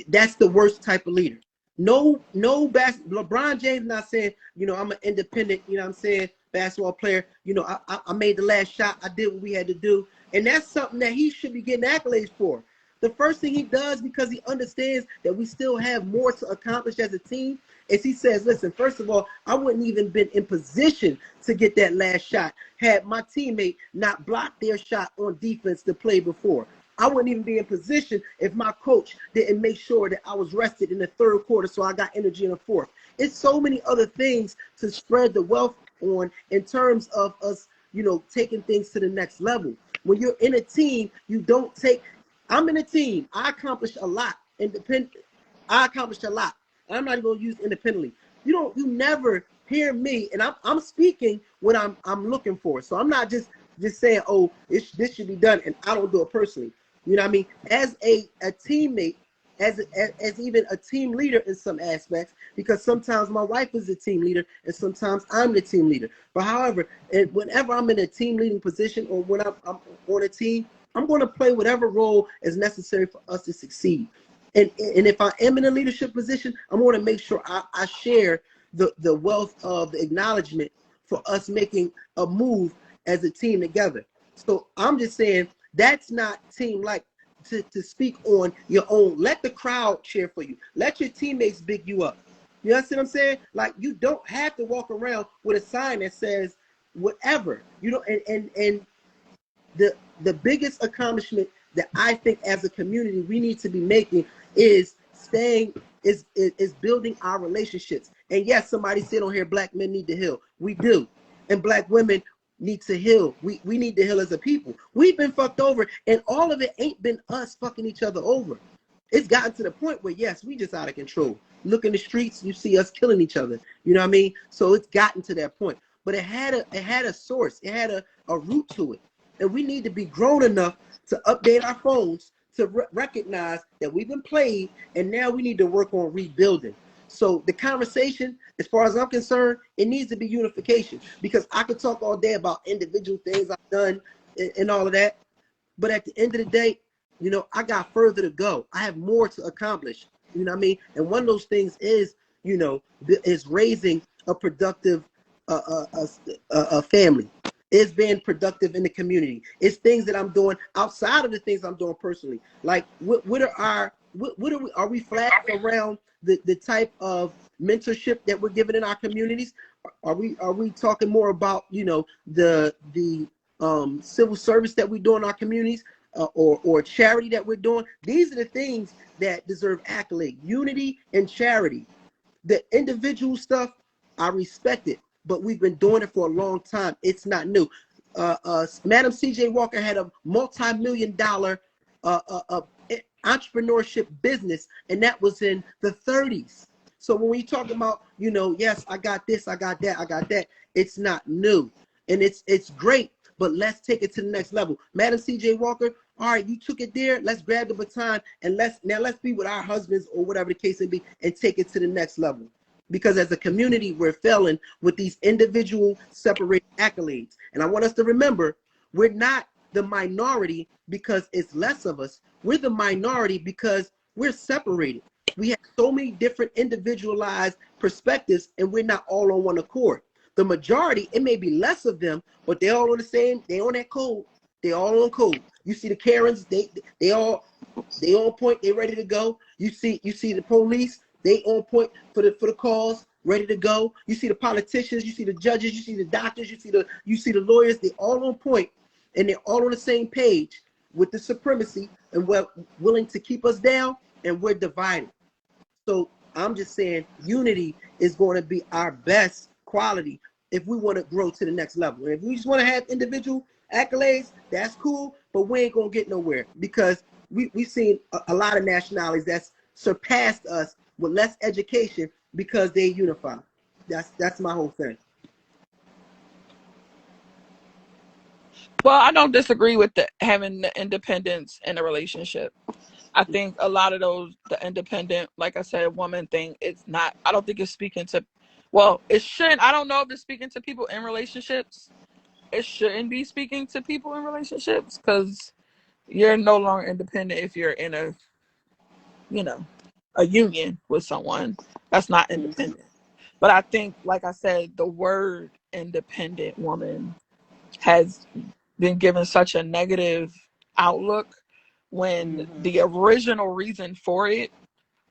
that's the worst type of leader. No, LeBron James not saying, I'm an independent, what I'm saying, basketball player. I made the last shot. I did what we had to do. And that's something that he should be getting accolades for. The first thing he does, because he understands that we still have more to accomplish as a team, is he says, listen, first of all, I wouldn't even been in position to get that last shot had my teammate not blocked their shot on defense to play before. I wouldn't even be in position if my coach didn't make sure that I was rested in the third quarter so I got energy in the fourth. It's so many other things to spread the wealth on, in terms of us, taking things to the next level. When you're in a team, you don't take. I'm in a team. I accomplished a lot independent. I accomplished a lot. I'm not even going to use independently. You never hear me, and I'm speaking what I'm looking for. So I'm not just saying, oh, this should be done, and I don't do it personally. You know what I mean? As a teammate, as even a team leader in some aspects, because sometimes my wife is a team leader and sometimes I'm the team leader. But however, whenever I'm in a team leading position, or when I'm on a team, I'm going to play whatever role is necessary for us to succeed. And if I am in a leadership position, I'm going to make sure I share the wealth of the acknowledgement for us making a move as a team together. So I'm just saying, that's not team like. to speak on your own. Let the crowd cheer for you. Let your teammates big you up. You understand what I'm saying? Like, you don't have to walk around with a sign that says whatever. You know, and the biggest accomplishment that I think as a community we need to be making is staying is building our relationships. And yes, somebody said on here, black men need to heal. We do. And black women need to heal. We need to heal as a people. We've been fucked over, and all of it ain't been us fucking each other over. It's gotten to the point where, yes, we just out of control. Look in the streets, you see us killing each other. You know what I mean? So it's gotten to that point. But it had a source. It had a root to it. And we need to be grown enough to update our phones to recognize that we've been played, and now we need to work on rebuilding. So the conversation, as far as I'm concerned, it needs to be unification, because I could talk all day about individual things I've done and all of that. But at the end of the day, you know, I got further to go. I have more to accomplish. You know what I mean? And one of those things is, you know, is raising a productive family. It's being productive in the community. It's things that I'm doing outside of the things I'm doing personally. Like, what are we flat around the type of mentorship that we're giving in our communities? Are we talking more about, you know, the civil service that we do in our communities, or charity that we're doing? These are the things that deserve accolade: unity and charity. The individual stuff, I respect it, but we've been doing it for a long time. It's not new. Madam C.J. Walker had a multi-million-dollar entrepreneurship business, and that was in the 30s. So when we talk about, you know, yes, I got this, I got that, I got that, it's not new, and it's great. But let's take it to the next level. Madam C.J. Walker, all right, you took it there. Let's grab the baton and let's be with our husbands or whatever the case may be and take it to the next level. Because as a community, we're failing with these individual separated accolades. And I want us to remember, we're not the minority because it's less of us. We're the minority because we're separated. We have so many different individualized perspectives, and we're not all on one accord. The majority, it may be less of them, but they're all on the same, they on that code. They all on code. You see the Karens, they on point, they ready to go. You see the police, they on point for the cause, ready to go. You see the politicians, you see the judges, you see the doctors, you see the lawyers, they all on point, and they're all on the same page with the supremacy, and we're willing to keep us down, and we're divided. So I'm just saying, unity is going to be our best quality if we want to grow to the next level. And if we just want to have individual accolades, that's cool, but we ain't going to get nowhere, because we've seen a lot of nationalities that's surpassed us with less education because they unify. That's my whole thing. Well, I don't disagree with having the independence in a relationship. I think a lot of the independent, like I said, woman thing, it's not, I don't think it's speaking to, well, it shouldn't, I don't know if it's speaking to people in relationships. It shouldn't be speaking to people in relationships, because you're no longer independent if you're in a, you know, a union with someone. That's not independent. But I think, like I said, the word independent woman has been given such a negative outlook, when the original reason for it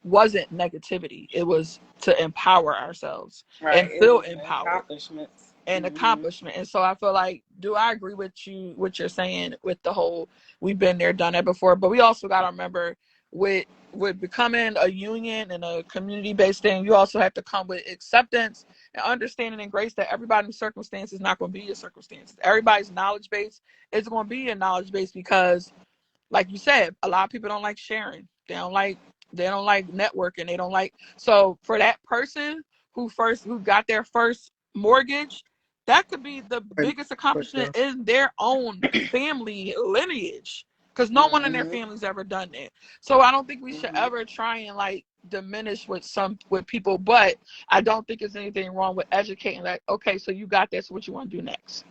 wasn't negativity. It was to empower ourselves, right, and feel empowered. Accomplishments. And accomplishment. And so I feel like, do I agree with you, what you're saying with the whole, we've been there, done that before, but we also got to remember, with becoming a union and a community-based thing, you also have to come with acceptance and understanding and grace that everybody's circumstance is not going to be your circumstance. Everybody's knowledge base is going to be a knowledge base, because, like you said, a lot of people don't like sharing. They don't like networking. They don't like, so for that person who got their first mortgage, that could be the biggest accomplishment in their own family lineage, because no one in their family's ever done that. So I don't think we should ever try and like diminish with people, but I don't think there's anything wrong with educating, like, okay, so you got this, what you want to do next?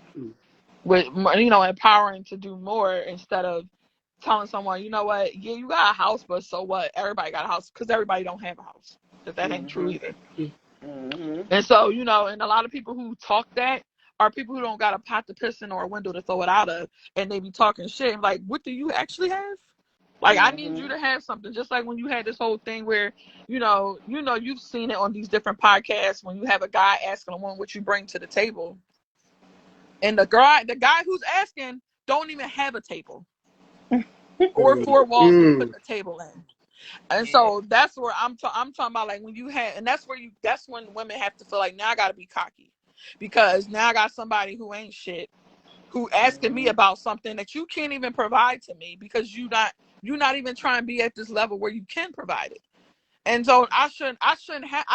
With, you know, empowering to do more, instead of telling someone, you know what, yeah, you got a house, but so what? Everybody got a house, because everybody don't have a house. That ain't true either. And so, you know, and a lot of people who talk that are people who don't got a pot to piss in or a window to throw it out of, and they be talking shit. Like, what do you actually have? Like, I need you to have something. Just like when you had this whole thing where, you've seen it on these different podcasts when you have a guy asking a woman what you bring to the table. And the guy who's asking don't even have a table or four walls to put the table in. And so that's where I'm talking about, like, when you have, and that's when women have to feel like, now I got to be cocky because now I got somebody who ain't shit, who asking me about something that you can't even provide to me because you're not even trying to be at this level where you can provide it. And so I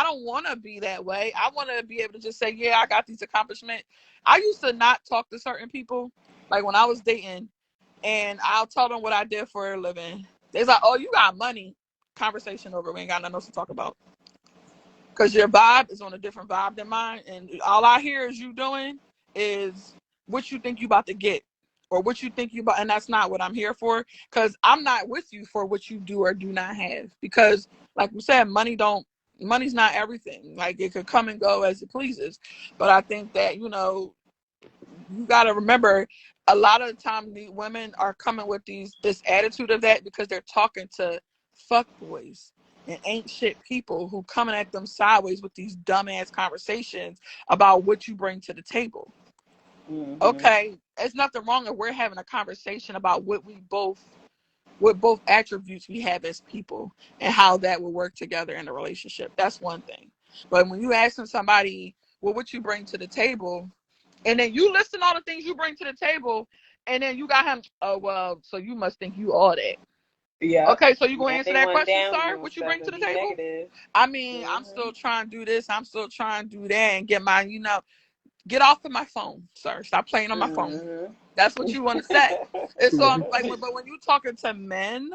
don't want to be that way. I want to be able to just say, yeah, I got these accomplishments. I used to not talk to certain people, like when I was dating, and I'll tell them what I did for a living. They're like, oh, you got money. Conversation over. We ain't got nothing else to talk about. Because your vibe is on a different vibe than mine. And all I hear is you doing is what you think you about to get. Or what you think you about. And that's not what I'm here for. Because I'm not with you for what you do or do not have. Because, like we said, money's not everything. Like, it could come and go as it pleases. But I think that, you got to remember, a lot of the time the women are coming with this attitude of that because they're talking to fuckboys and ain't shit people who coming at them sideways with these dumbass conversations about what you bring to the table. Okay, there's nothing wrong if we're having a conversation about what both attributes we have as people and how that will work together in a relationship. That's one thing. But when you asking somebody, well, what you bring to the table, and then you listen all the things you bring to the table, and then you got him, oh, well, so you must think you all that. Yeah. Okay, so you going to answer that question, sir? What you bring to the table? Negative. I mean, I'm still trying to do this. I'm still trying to do that and get my, get off of my phone, sir. Stop playing on my phone. That's what you want to say. And so I'm like, but when you're talking to men,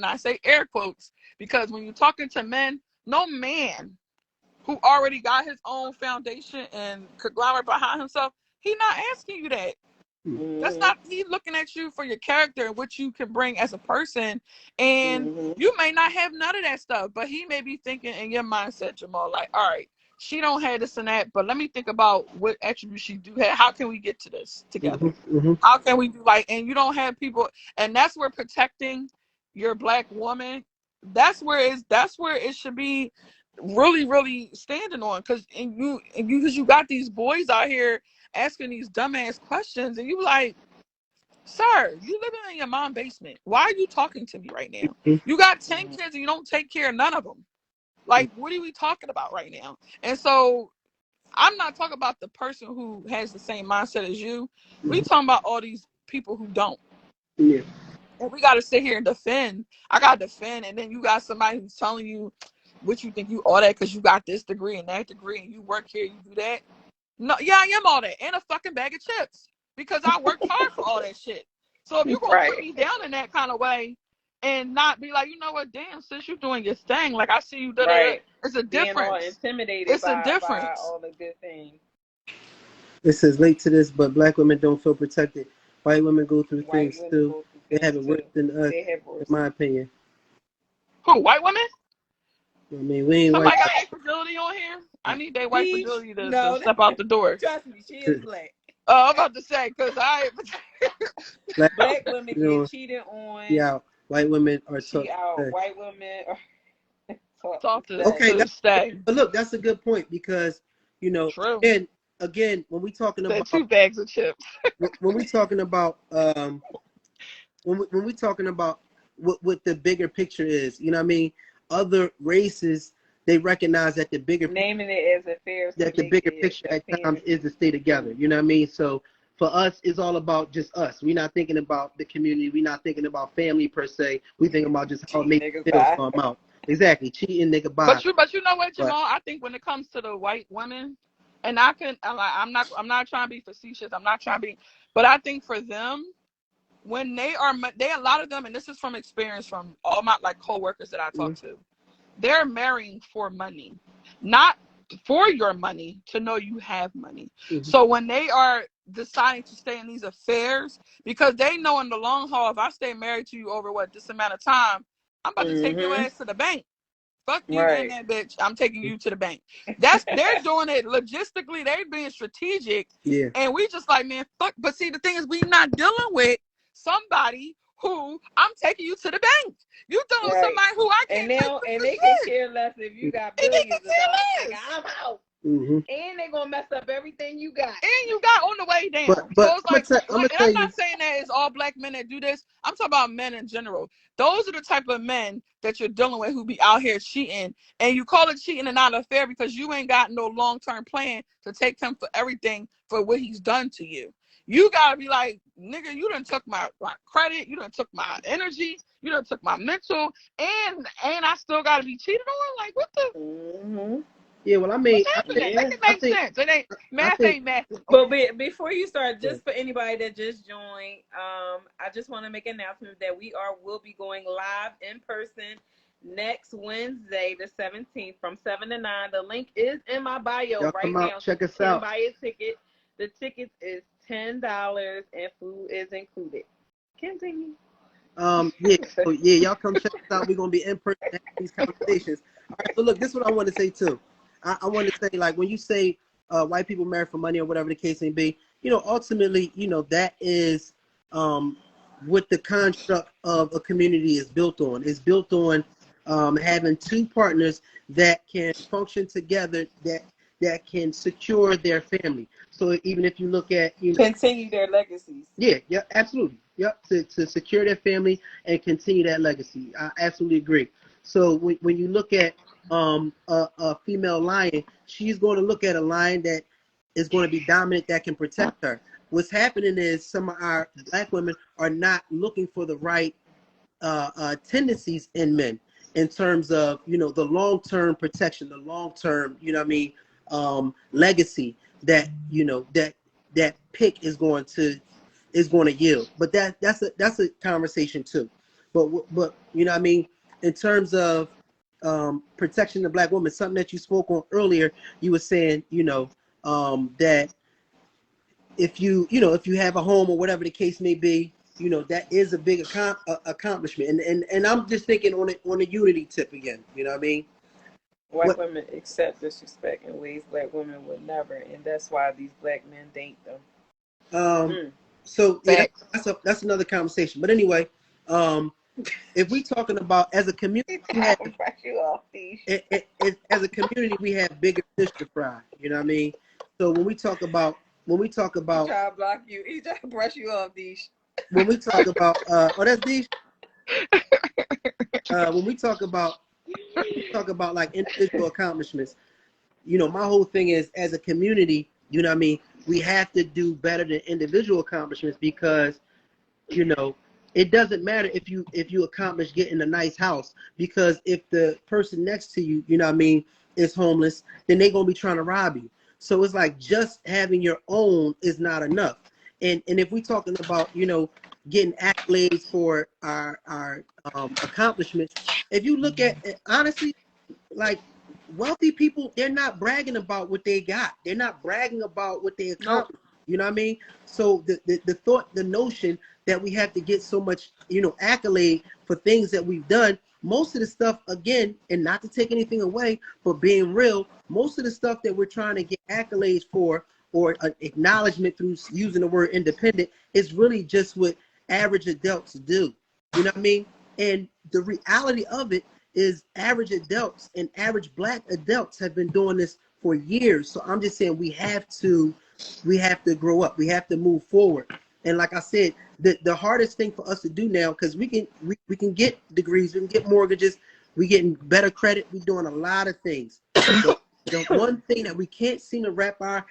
I say air quotes, because when you're talking to men, no man who already got his own foundation and conglomerate behind himself, he not asking you that. That's not, he's looking at you for your character and what you can bring as a person. And you may not have none of that stuff, but he may be thinking in your mindset, Jamal, like, all right, she don't have this and that, but let me think about what attributes she do have. How can we get to this together? How can we do, like, and you don't have people, and that's where protecting your Black woman, that's where it should be really, really standing on. Because you got these boys out here asking these dumbass questions, and you like, sir, you living in your mom's basement. Why are you talking to me right now? You got 10 kids and you don't take care of none of them. Like, what are we talking about right now? And so I'm not talking about the person who has the same mindset as you. We talking about all these people who don't. Yeah. And we got to sit here and defend. I got to defend, and then you got somebody who's telling you what you think you all that because you got this degree and that degree and you work here, you do that. No, yeah, I am all that, and a fucking bag of chips because I worked hard for all that shit. So if you're gonna put me down in that kind of way and not be like, you know what, damn, sis, you doing your thing. Like, I see you do that. It's a difference. Being all intimidated by all the good things. It says late to this, but Black women don't feel protected. White women go through things too. They have it worse than us, in my opinion. Who, white women? I mean, we ain't somebody white. got white fragility on here? I need that white fragility to step out the door. Trust me, she is Black. Oh, I'm about to say, because Black women get cheated on. Yeah, white women are cheat out. White women are soft to okay, stay. But look, that's a good point because, True. And again, when we talking about 2 bags of chips, when we talking about when we talking about what the bigger picture is, you know what I mean? Other races, they recognize that the bigger naming it as affairs that the bigger picture at times is to stay together. You know what I mean? So for us, it's all about just us. We're not thinking about the community. We're not thinking about family per se. We think about just how it makes feel come out. Exactly, cheating, nigga, bye. But you know what, Jamal? I think when it comes to the white women, and I'm not trying to be facetious. I'm not trying to be, but I think for them, when they a lot of them, and this is from experience from all my like coworkers that I talk to, they're marrying for money, not for your money to know you have money. So when they are deciding to stay in these affairs, because they know in the long haul, if I stay married to you over this amount of time, I'm about to take your ass to the bank. Fuck you and that bitch. I'm taking you to the bank. They're doing it logistically. They're being strategic. Yeah. And we just like, man, fuck. But see, the thing is, we not dealing with somebody who I'm taking you to the bank. You dealing with Right. somebody who I can't And take you and to they can shit. care less if you got And they billions can of dollars. care Like, less. I'm out. Mm-hmm. And they're gonna mess up everything you got. And you got on the way down. But So it's I'm like, gonna and tell I'm you. not saying that it's all black men that do this. I'm talking about men in general. Those are the type of men that you're dealing with who be out here cheating. And you call it cheating and not affair because you ain't got no long-term plan to take him for everything for what he's done to you. You gotta be like, nigga, you done took my credit, you done took my energy, you done took my mental, and I still gotta be cheated on? Like, what the? Mm-hmm. Yeah, well, I mean, What's happening? Make it I make think, sense. It ain't I math think. ain't math. But before you start, just for anybody that just joined, I just want to make an announcement that will be going live in person next Wednesday, the 17th, from 7 to 9. The link is in my bio Y'all right come out, now, so check you us can out. buy a ticket. The tickets is $10 and food is included. Continue. Yeah, so yeah, y'all come check us out. We're gonna be in person having these conversations. All right, so look, this is what I want to say too. I want to say, like, when you say white people marry for money or whatever the case may be, ultimately, that is what the construct of a community is built on. It's built on having two partners that can function together, that can secure their family. So even if you look at, Continue their legacies. yeah, absolutely. Yep, to secure their family and continue that legacy. I absolutely agree. So when you look at a female lion, she's going to look at a lion that is going to be dominant, that can protect her. What's happening is some of our black women are not looking for the right tendencies in men in terms of the long-term protection, the long-term legacy that that pick is going to yield. But that's a conversation too. But in terms of protection of black women, something that you spoke on earlier, you were saying that if you have a home or whatever the case may be, that is a big accomplishment. And I'm just thinking on a unity tip again. You know what I mean? White women accept disrespect in ways black women would never, and that's why these black men date them. So yeah, that's another conversation. But anyway, if we talking about as a community, as a community we have bigger fish to fry. You know what I mean? So when we talk about he try to block you, he try to brush you off, Deesh. When we talk about that's Deesh. When we talk about like individual accomplishments, my whole thing is as a community, you know what I mean, we have to do better than individual accomplishments because it doesn't matter if you accomplish getting a nice house, because if the person next to you, you know what I mean, is homeless, then they're gonna be trying to rob you. So it's like just having your own is not enough. And if we're talking about getting accolades for our accomplishments, if you look at honestly, like wealthy people, they're not bragging about what they got. They're not bragging about what they accomplished. You know what I mean? So the notion that we have to get so much, accolade for things that we've done, most of the stuff, again, and not to take anything away, but being real, most of the stuff that we're trying to get accolades for or acknowledgement through using the word independent is really just what average adults do. You know what I mean? And the reality of it is average adults and average black adults have been doing this for years. So I'm just saying we have to grow up. We have to move forward. And like I said, the hardest thing for us to do now, because we can get degrees, we can get mortgages, we getting better credit, we're doing a lot of things. But the one thing that we can't seem to wrap our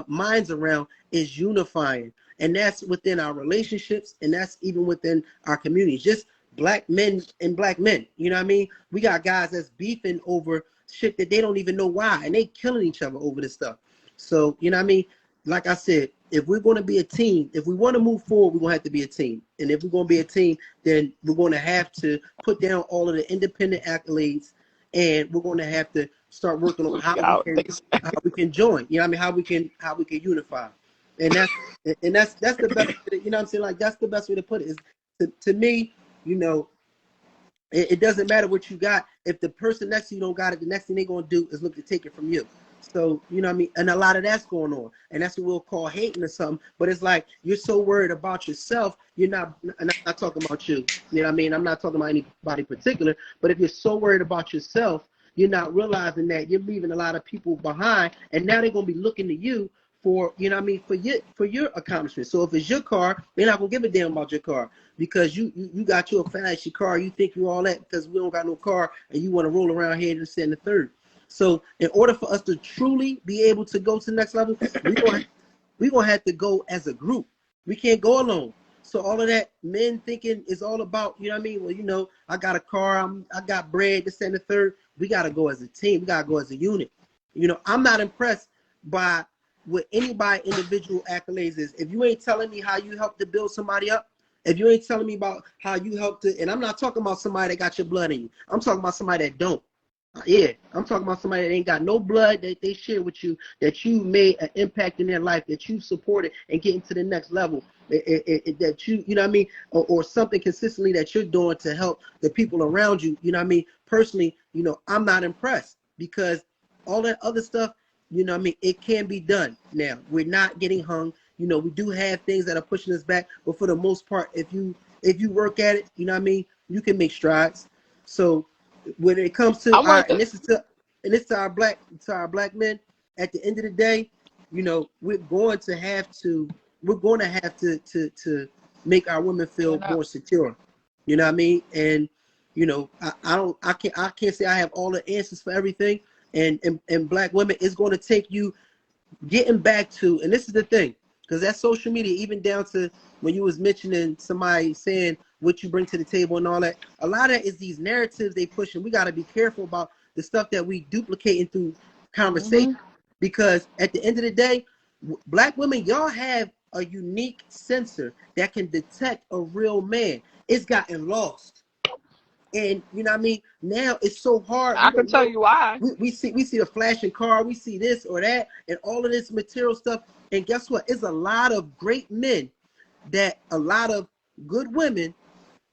minds around is unifying. And that's within our relationships, and that's even within our communities. Just black men and black men. You know what I mean? We got guys that's beefing over shit that they don't even know why, and they killing each other over this stuff. So, you know what I mean? Like I said, if we're going to be a team, if we want to move forward, we're going to have to be a team. And if we're going to be a team, then we're going to have to put down all of the independent accolades, and we're going to have to start working on how we can join. You know what I mean? How we can unify. And that's the best way to, you know what I'm saying? Like, that's the best way to put it. Is to me, it doesn't matter what you got. If the person next to you don't got it, the next thing they're going to do is look to take it from you. So, you know what I mean? And a lot of that's going on. And that's what we'll call hating or something. But it's like you're so worried about yourself, you're not, and I'm not talking about you. You know what I mean? I'm not talking about anybody particular. But if you're so worried about yourself, you're not realizing that you're leaving a lot of people behind. And now they're going to be looking to you for, you know what I mean, for your accomplishments. So if it's your car, they're not going to give a damn about your car because you got your flashy car. You think you all that because we don't got no car and you want to roll around here and sit in the third. So in order for us to truly be able to go to the next level, we're gonna have to go as a group. We can't go alone. So all of that men thinking is all about, you know what I mean? Well, you know, I got a car, I got bread, this and the third. We gotta go as a team. We gotta go as a unit. You know, I'm not impressed by what anybody individual accolades is. If you ain't telling me how you helped to build somebody up, if you ain't telling me about how you helped to, and I'm not talking about somebody that got your blood in you. I'm talking about somebody that don't. Yeah, I'm talking about somebody that ain't got no blood that they share with you, that you made an impact in their life, that you supported and getting to the next level, that you know what I mean, or something consistently that you're doing to help the people around you, you know what I mean. Personally, you know, I'm not impressed because all that other stuff, you know what I mean, it can be done. Now, we're not getting hung. You know, we do have things that are pushing us back, but for the most part, if you work at it, you know what I mean, you can make strides. So when it comes to I want and to. this is to our black men, at the end of the day, you know, we're going to have to to make our women feel more secure. You know what I mean? And you know, I can't say I have all the answers for everything. And black women, it's going to take you getting back to, and this is the thing, because that social media, even down to when you was mentioning somebody saying what you bring to the table and all that, a lot of that is these narratives they push, and we got to be careful about the stuff that we duplicating through conversation, because at the end of the day, black women, y'all have a unique sensor that can detect a real man. It's gotten lost. And you know what I mean? Now it's so hard. We I can don't tell know. you why. We see a flashing car, we see this or that, and all of this material stuff. And guess what? It's a lot of great men that a lot of good women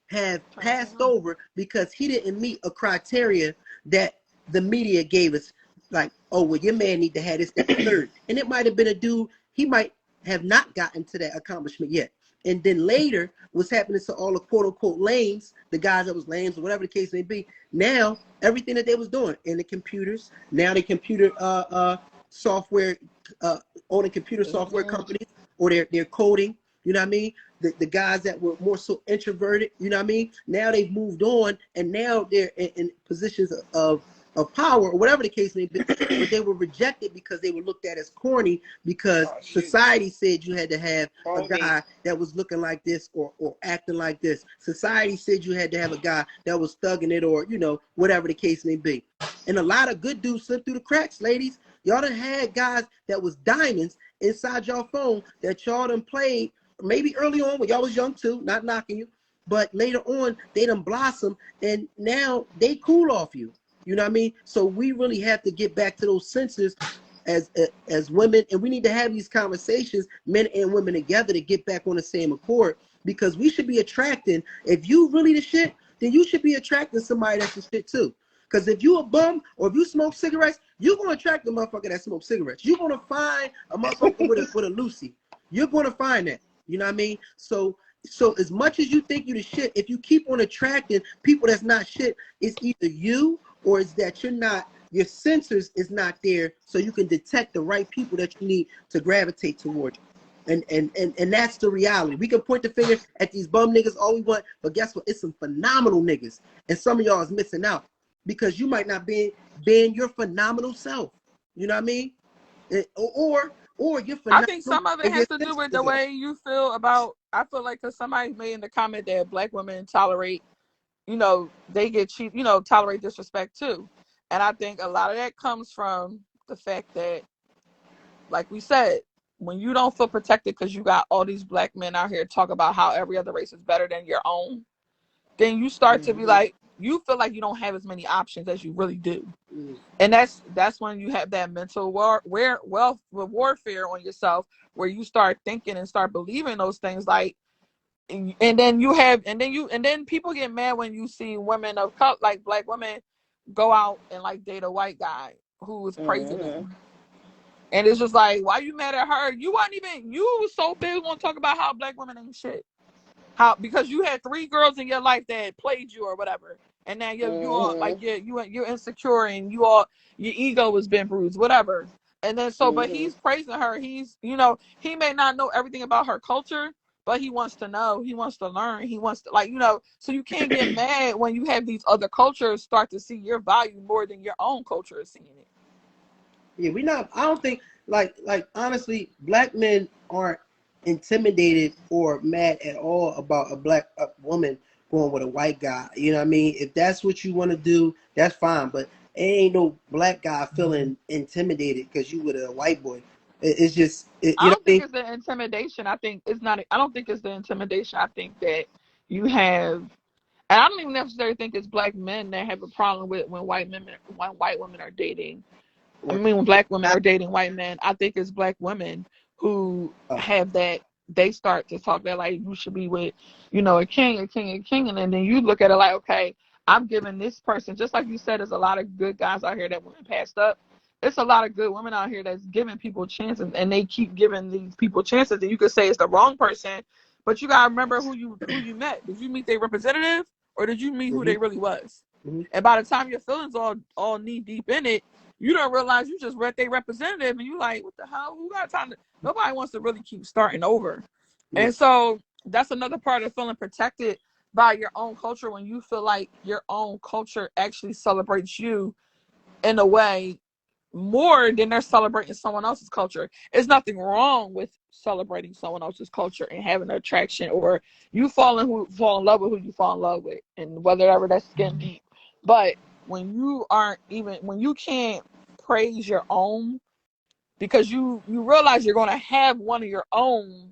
have passed over because he didn't meet a criteria that the media gave us. Like, oh, well, your man need to have this, that, and third. And it might have been a dude, he might have not gotten to that accomplishment yet. And then later, what's happening to all the quote unquote lames, the guys that was lames or whatever the case may be, now everything that they was doing in the computers, now the computer software, owning computer software companies, or they're coding, you know what I mean? The guys that were more so introverted, you know what I mean? Now they've moved on and now they're in positions of power or whatever the case may be, but they were rejected because they were looked at as corny because society said you had to have a guy that was looking like this or acting like this. Society said you had to have a guy that was thugging it or, you know, whatever the case may be. And a lot of good dudes slipped through the cracks, ladies. Y'all done had guys that was diamonds inside y'all phone that y'all done played maybe early on when y'all was young too, not knocking you, but later on they done blossom and now they cool off you. You know what I mean? So we really have to get back to those senses as women, and we need to have these conversations, men and women together, to get back on the same accord, because we should be attracting, if you really the shit, then you should be attracting somebody that's the shit too. Because if you a bum or if you smoke cigarettes, you're gonna attract the motherfucker that smoke cigarettes. You're gonna find a motherfucker with a Lucy. You're gonna find that. You know what I mean? So as much as you think you the shit, if you keep on attracting people that's not shit, it's either you or it's that you're not, your sensors is not there, so you can detect the right people that you need to gravitate towards you. And that's the reality. We can point the finger at these bum niggas all we want, but guess what? It's some phenomenal niggas, and some of y'all is missing out because you might not be being your phenomenal self. You know what I mean? Or you're phenomenal. I think some of it has to do with the way you feel about. I feel like because somebody made in the comment that black women tolerate, you know, they get cheap, you know, tolerate disrespect too. And I think a lot of that comes from the fact that, like we said, when you don't feel protected because you got all these black men out here talk about how every other race is better than your own, then you start to be like, you feel like you don't have as many options as you really do. And that's when you have that mental warfare on yourself, where you start thinking and start believing those things, like, and then people get mad when you see women of color, like black women, go out and like date a white guy who is praising them. And it's just like, why you mad at her? You was so big on talk about how black women ain't shit. How because you had 3 girls in your life that played you or whatever, and now you all like you're insecure and your ego was been bruised, whatever. And then but he's praising her. He's he may not know everything about her culture, but he wants to know. He wants to learn. He wants to So you can't get mad when you have these other cultures start to see your value more than your own culture is seeing it. Yeah, I don't think like honestly, black men aren't intimidated or mad at all about a black woman going with a white guy. You know what I mean? If that's what you want to do, that's fine. But ain't no black guy feeling intimidated because you with a white boy. It's just I you know don't what I think mean? it's the intimidation. I think it's not. I don't think it's the intimidation. I think that you have. And I don't even necessarily think it's black men that have a problem with when white women are dating. I mean, when black women are dating white men, I think it's black women who have that. They start to talk that like you should be with, a king, and then you look at it like, okay, I'm giving this person, just like you said, there's a lot of good guys out here that women passed up. It's a lot of good women out here that's giving people chances, and they keep giving these people chances. And you could say it's the wrong person, but you gotta remember who you met. Did you meet their representative, or did you meet who they really was? And by the time your feelings all knee deep in it, you don't realize you just read their representative, and you like, what the hell? Who got time to? Nobody wants to really keep starting over, and so that's another part of feeling protected by your own culture when you feel like your own culture actually celebrates you in a way more than they're celebrating someone else's culture. There's nothing wrong with celebrating someone else's culture and having an attraction, or you fall in love with who you fall in love with, and whether that's skin deep. But when you can't praise your own, because you realize you're going to have one of your own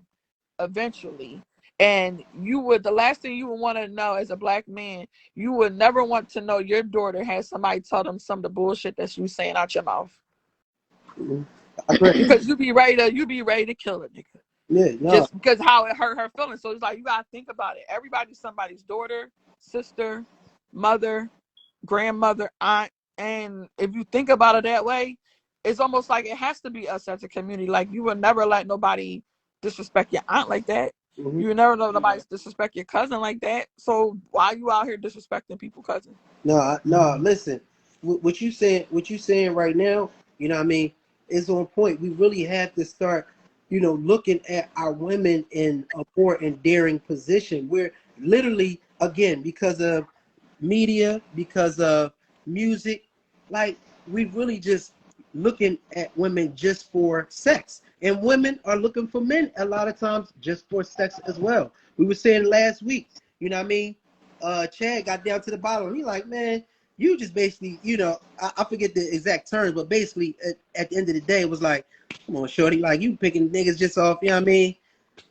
eventually, and the last thing you would want to know as a black man, you would never want to know your daughter has somebody tell them some of the bullshit that you saying out your mouth. Because you be ready to kill a nigga. Yeah, no. Just because how it hurt her feelings. So it's like you gotta think about it. Everybody's somebody's daughter, sister, mother, grandmother, aunt. And if you think about it that way, it's almost like it has to be us as a community. Like you would never let nobody disrespect your aunt like that. You would never let nobody disrespect your cousin like that. So why are you out here disrespecting people's cousin? No, listen. What you saying right now, you know what I mean, is on point. We really have to start, looking at our women in a more endearing position. We're literally, again, because of media, because of music, like we really just looking at women just for sex. And women are looking for men a lot of times just for sex as well. We were saying last week, you know what I mean? Chad got down to the bottom. He like, man, you just basically, I forget the exact terms, but basically at the end of the day, it was like, come on, shorty, like you picking niggas just off, you know what I mean?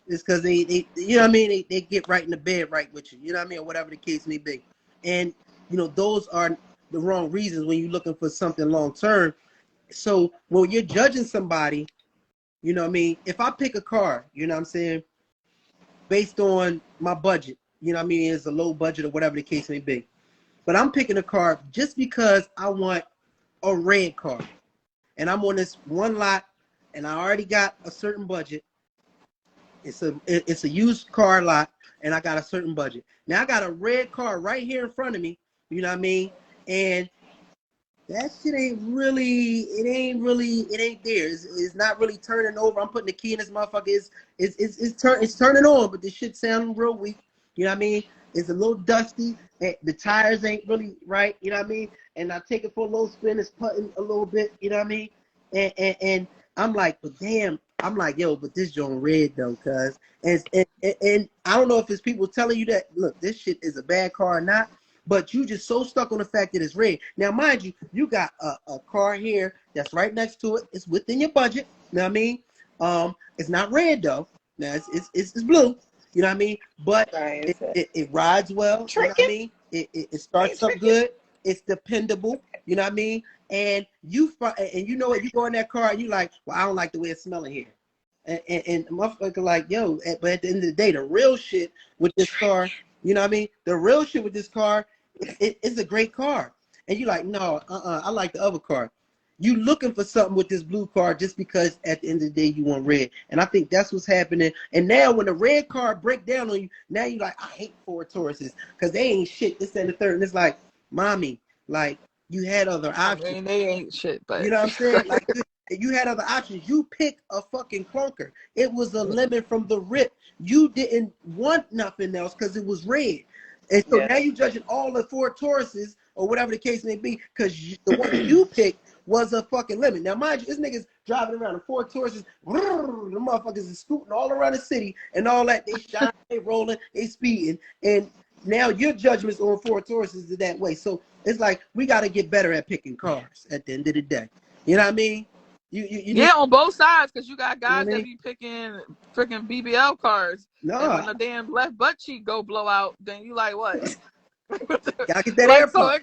It's because they you know what I mean, they get right in the bed right with you, you know what I mean, or whatever the case may be. And those are the wrong reasons when you're looking for something long term. So when you're judging somebody, you know what I mean, if I pick a car, you know what I'm saying, based on my budget, you know what I mean, it's a low budget or whatever the case may be. But I'm picking a car just because I want a red car. And I'm on this one lot and I already got a certain budget. It's a used car lot and I got a certain budget. Now I got a red car right here in front of me, you know what I mean? And that shit it ain't there. It's not really turning over. I'm putting the key in this motherfucker. It's turning on, but the shit sounding real weak. You know what I mean? It's a little dusty. The tires ain't really right. You know what I mean? And I take it for a little spin. It's putting a little bit. You know what I mean? And I'm like, but damn. I'm like, yo, but this joint red though, cuz. And I don't know if it's people telling you that, look, this shit is a bad car or not. But you just so stuck on the fact that it's red. Now, mind you, you got a car here that's right next to it. It's within your budget. You know what I mean? It's not red though. Now it's blue. You know what I mean? But it rides well. You know what I mean? It starts up good. It's dependable. You know what I mean? And you know what? You go in that car and you like, well, I don't like the way it's smelling here. And motherfucker like, yo, but at the end of the day, the real shit with this car, you know what I mean? The real shit with this car, it's a great car. And you like, no, I like the other car. You looking for something with this blue card just because at the end of the day you want red. And I think that's what's happening. And now when the red card break down on you, now you like, I hate Ford Tauruses because they ain't shit, this and the third. And it's like, mommy, like you had other options. I mean, they ain't shit, but You know what I'm saying? Like you had other options. You picked a fucking clunker. It was a lemon from the rip. You didn't want nothing else because it was red. And so now you judging all the Ford Tauruses or whatever the case may be because the one you picked was a fucking lemon. Now, mind you, this nigga's driving around the Ford Tauruses. The motherfuckers is scooting all around the city and all that. They shine, they rolling, they speeding. And now your judgments on Ford Tauruses is that way. So it's like we got to get better at picking cars at the end of the day. You know what I mean? You yeah, on both sides, because you got guys you know that be picking freaking BBL cars. no, And when the damn left butt cheek go blow out, then you like, what? gotta get that Like, air so pump. it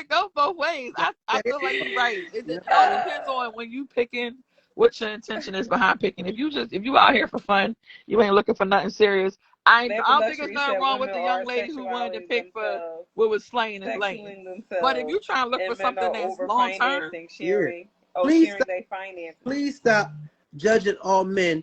goes both ways. I feel like you're right. It all depends on when you picking, what your intention is behind picking. If you out here for fun, you ain't looking for nothing serious. I don't think there's nothing wrong with the young lady who wanted to pick for what was slaying and laying. But if you trying to look for something that's long term, Please stop judging all men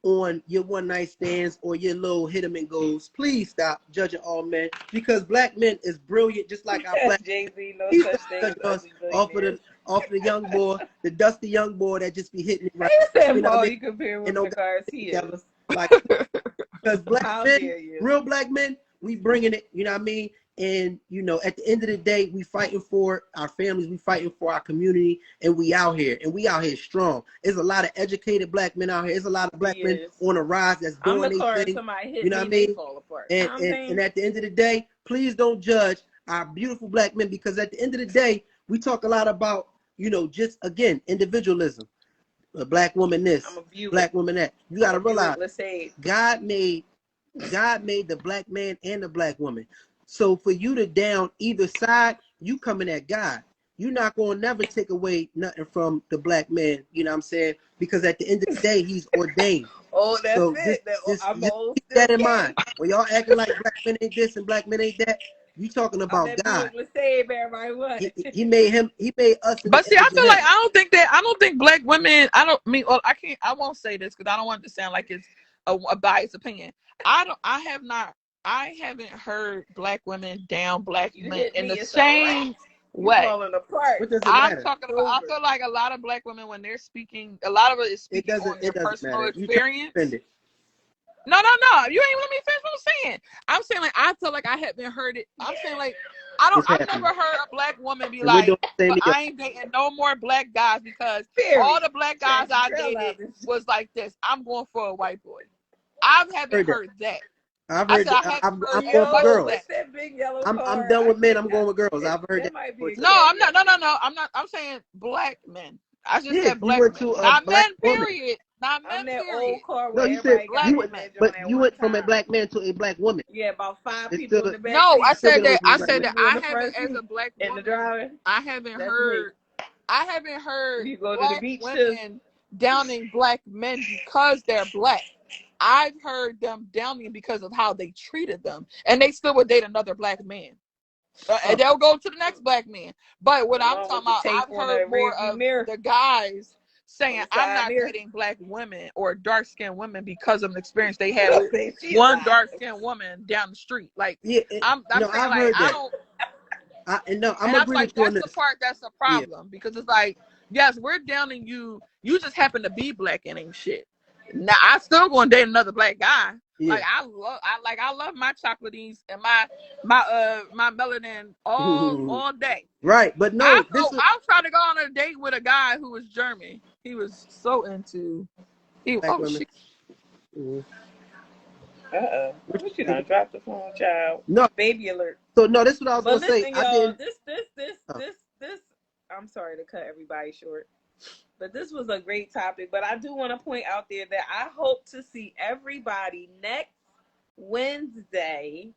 on your one night stands or your little hit 'em and goes. Please stop judging all men because black men is brilliant, just like our black. Jay-Z, no Please such stop thing judging as us ugly off the young boy, the dusty young boy that just be hitting it right. said, You know what I mean? you compare And women no to cars together. heels. Like because black How men, dare you? real black men, we bringing it. You know what I mean? And you know, at the end of the day, we fighting for our families, we fighting for our community, and we out here strong. There's a lot of educated black men out here. There's a lot of black men on the rise that's I'm doing the car. their thing. Somebody hit You know me, what I they mean? fall apart. And at the end of the day, please don't judge our beautiful black men because at the end of the day, we talk a lot about, you know, just again, individualism. A black woman this, black woman that. You gotta realize God made the black man and the black woman. So for you to down either side, you coming at God. You're not gonna never take away nothing from the black man, you know what I'm saying? Because at the end of the day, he's ordained. That's so it. Just keep that in mind. When y'all acting like black men ain't this and black men ain't that, you talking about God. He made us in but the see, I image of feel like him. I don't think black women. I won't say this because I don't want it to sound like it's a biased opinion. I haven't heard black women down black men in the same way. What does it I'm matter? talking about. I feel like a lot of black women when they're speaking, a lot of it is speaking on their It doesn't personal matter. experience. You can't No. You ain't let me finish what I'm saying. I'm saying like I feel like I haven't heard it. I'm saying like I've never heard a black woman be like, well, I ain't dating no more black guys because all the black guys I dated was like this. I'm going for a white boy. I haven't heard that. I've I heard said I that. haven't heard I'm as going for much as girls. that. I'm done with men. I'm going with girls. I've heard that before too. No, I'm not. No. I'm not. I'm saying black men. I just said you black went men, to a not black men. woman. Period. Not men. Period. No, you said black you went, men. but you went from a black man to a black woman. Yeah, about 5 It's people still, in the back. No, I said that. I black said men. that I haven't, as a black woman, I haven't heard. I haven't heard black women downing black men because they're black. I've heard them downing because of how they treated them, and they still would date another black man. And they'll go to the next black man. But what I'm talking about, I've heard more of the guys saying, I'm not dating black women or dark skinned women because of an experience they had with one dark skinned woman down the street. Like, I'm saying, I've like, heard I that. don't. I'm agree with you on this. That's the part that's a problem because it's like, yes, we're downing you. You just happen to be black and ain't shit. Now I still gonna date another black guy. Yeah. Like I love my chocolates and my melanin all day. Right, but no, I was trying to go on a date with a guy who was German. He was so into black women. What you done dropped the phone, child? No, baby alert. So no, this is what I was gonna listen, say. Y'all, I didn't. This. I'm sorry to cut everybody short, but this was a great topic. But I do want to point out there that I hope to see everybody next Wednesday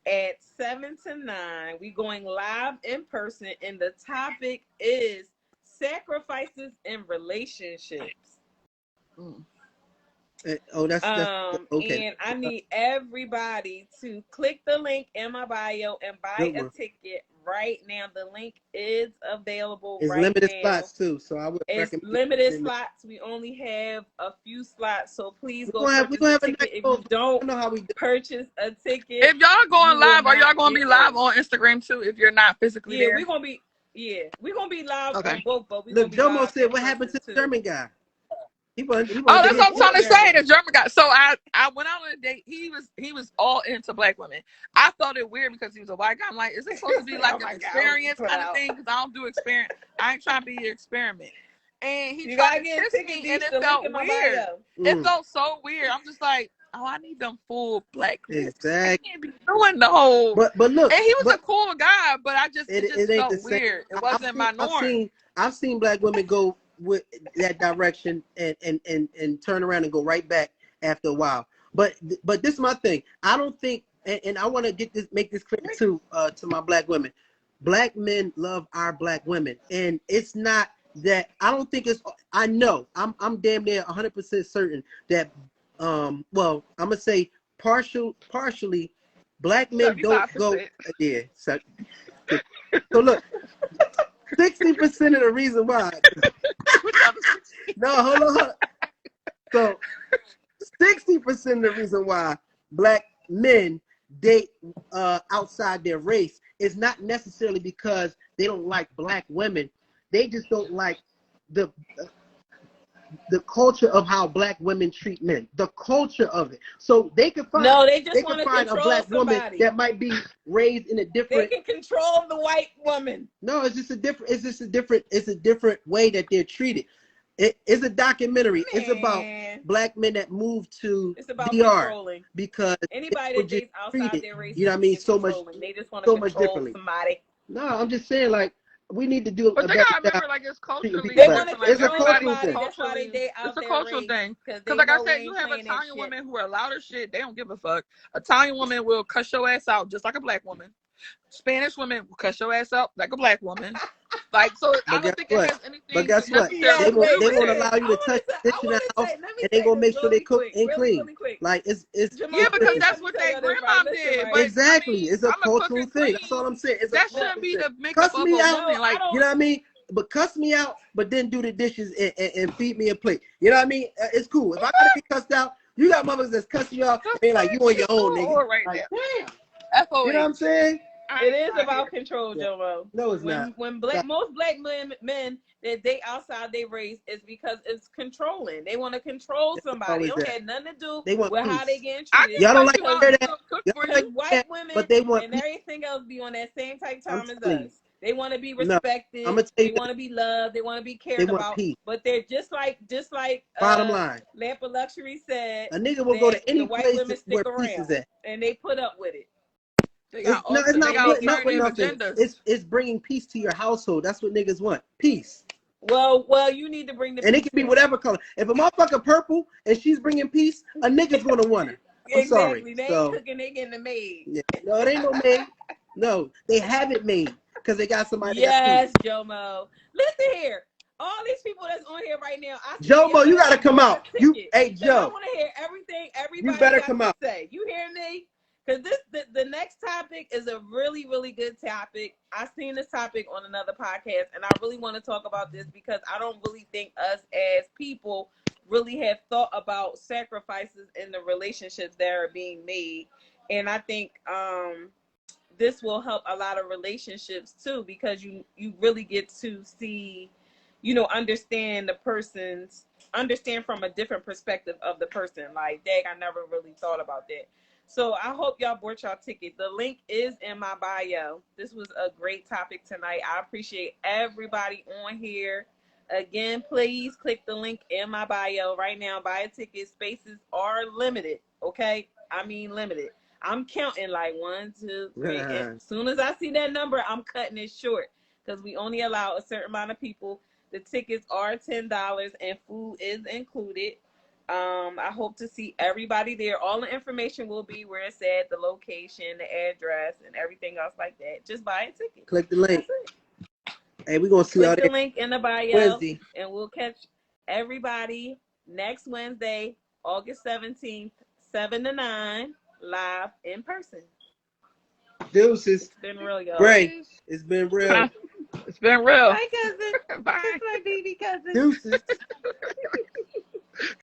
at 7 to 9. We going live in person, and the topic is sacrifices in relationships. That's okay. And I need everybody to click the link in my bio and buy a ticket right now. The link is available It's right limited now. slots too, so I would It's recommend limited slots. We only have a few slots, so please go we're purchase gonna a have a ticket. nice If show. you don't I know how we do. purchase a ticket, If y'all you going will live, are y'all not gonna be get live in. on Instagram too? If you're not physically Yeah, there, we're gonna be live okay. on both, but we're Look, gonna be Jomo live said, in "What happened person to the too. German guy? He wanted Oh, to that's get what I'm trying to German. say. The German guy. So I went out on a date. He was all into black women. I thought it weird because he was a white guy. I'm like, is it supposed to be like Oh my an God, experience put kind of out. thing? Because I don't do experiment. I ain't trying to be an experiment. And he You tried gotta to get a kiss ticket, me, Deesh. and it The link felt in my weird. bio. It felt so weird. I'm just like, oh, I need them full black lips. I Exactly. can't be doing the whole. But look, And he was but a cool guy, but it just it ain't the felt same. weird. It wasn't my norm. I've seen black women go with that direction and turn around and go right back after a while. But this is my thing. I don't think, and I want to make this clear to my black women. Black men love our black women, and it's not that I don't think it's. I know I'm damn near 100% certain that well, I'm gonna say partially black men don't go 75%. yeah. So look, 60% of the reason why. No, hold on. So 60% of the reason why black men date outside their race is not necessarily because they don't like black women. They just don't like the culture of how black women treat men, the culture of it. So they can find They just want to find a control black woman somebody. that might be raised in a They different. can control the white woman. No, it's just a different. It's a different way that they're treated. It's a documentary. Man. It's about black men that moved to It's about DR controlling. because Anybody they were that just dates outside treated, their race you know what I is mean, being so much controlling. They just want to control differently. somebody. No, I'm just saying, like, we need to do But a they better gotta job remember, like, it's treating culturally people They better. want to different. Like, It's a control cultural somebody. thing. That's why they date out It's a their cultural race. thing. Because like I know said, we you ain't have playing that Italian shit. women who are loud as shit. They don't give a fuck. Italian woman will cuss your ass out just like a black woman. Spanish women will cuss your ass out like a black woman. Like, so I But don't guess think it what? has But anything guess to what? necessarily do They with won't it. allow you to touch the dish in the house, and they gonna make sure they cook and clean. Really quick. Like it's Yeah, because please that's let me what tell their y'all this, grandma right? Listen, did. right? But I exactly. mean, It's a I'm a cook cultural and thing. That's all clean. I'm saying. It's a That cultural shouldn't be thing. the makeup Cuss of me a out, woman. Like, you know what I mean? But cuss me out, but then do the dishes and feed me a plate. You know what I mean? It's cool. If I gotta be cussed out, you got mothers that's cussing you out, and they like, you on your own, nigga. right Like, now. damn. FOH. You know what I'm saying? It is about control, Yeah. Jomo. No, it's not. When most black men that date outside their race is because it's controlling. They want to control somebody. It don't have nothing to do with peace. how they getting I treated. Y'all don't like you to out hear and that? cook Y'all for don't like you. White that? women But they want and peace. everything else be on that same type I'm time as telling you. us. They want to be No, respected. I'm gonna tell They you want to be loved. They want to be they cared want about. peace. But they're just like Bottom line, Lamp of Luxury said a nigga will go that to any the white place women where stick peace is around at. and they put up with it. They It's got not splitting up for alternative nothing. agendas. It's bringing peace to your household. That's what niggas want. Peace. Well, you need to bring the And it peace can be too. whatever color. If a motherfucker purple and she's bringing peace, a nigga's gonna want her. I'm sorry. Exactly. They ain't cooking, they getting it made. Yeah. No, it ain't no made. No, they have it made because they got somebody Yes, that Jomo. Listen here. All these people that's on here right now, I see Jomo, you gotta y'all come out. Hey because I Joe, want to hear everything you everybody better got come to out. say. You hear me? Because the next topic is a really, really good topic. I seen this topic on another podcast, and I really want to talk about this because I don't really think us as people really have thought about sacrifices in the relationships that are being made. And I think this will help a lot of relationships too, because you really get to see, understand understand from a different perspective of the person. Like, dang, I never really thought about that. So I hope y'all bought y'all ticket. The link is in my bio. This was a great topic tonight. I appreciate everybody on here. Again, please click the link in my bio right now. Buy a ticket. Spaces are limited. Okay, I mean limited. I'm counting like 1, 2, 3. As soon as I see that number, I'm cutting it short because we only allow a certain amount of people. The tickets are $10 and food is included. I hope to see everybody there. All the information will be where it's at, the location, the address, and everything else like that. Just buy a ticket. Click the link. That's it. Hey, we're gonna see y'all Click the link in the bio, Wednesday. and we'll catch everybody next Wednesday, August 17th, 7 to 9, live in person. Deuces. It's been real, y'all. Bray, it's been real. It's been real. Bye, cousin. Bye. It's my baby cousin. Deuces.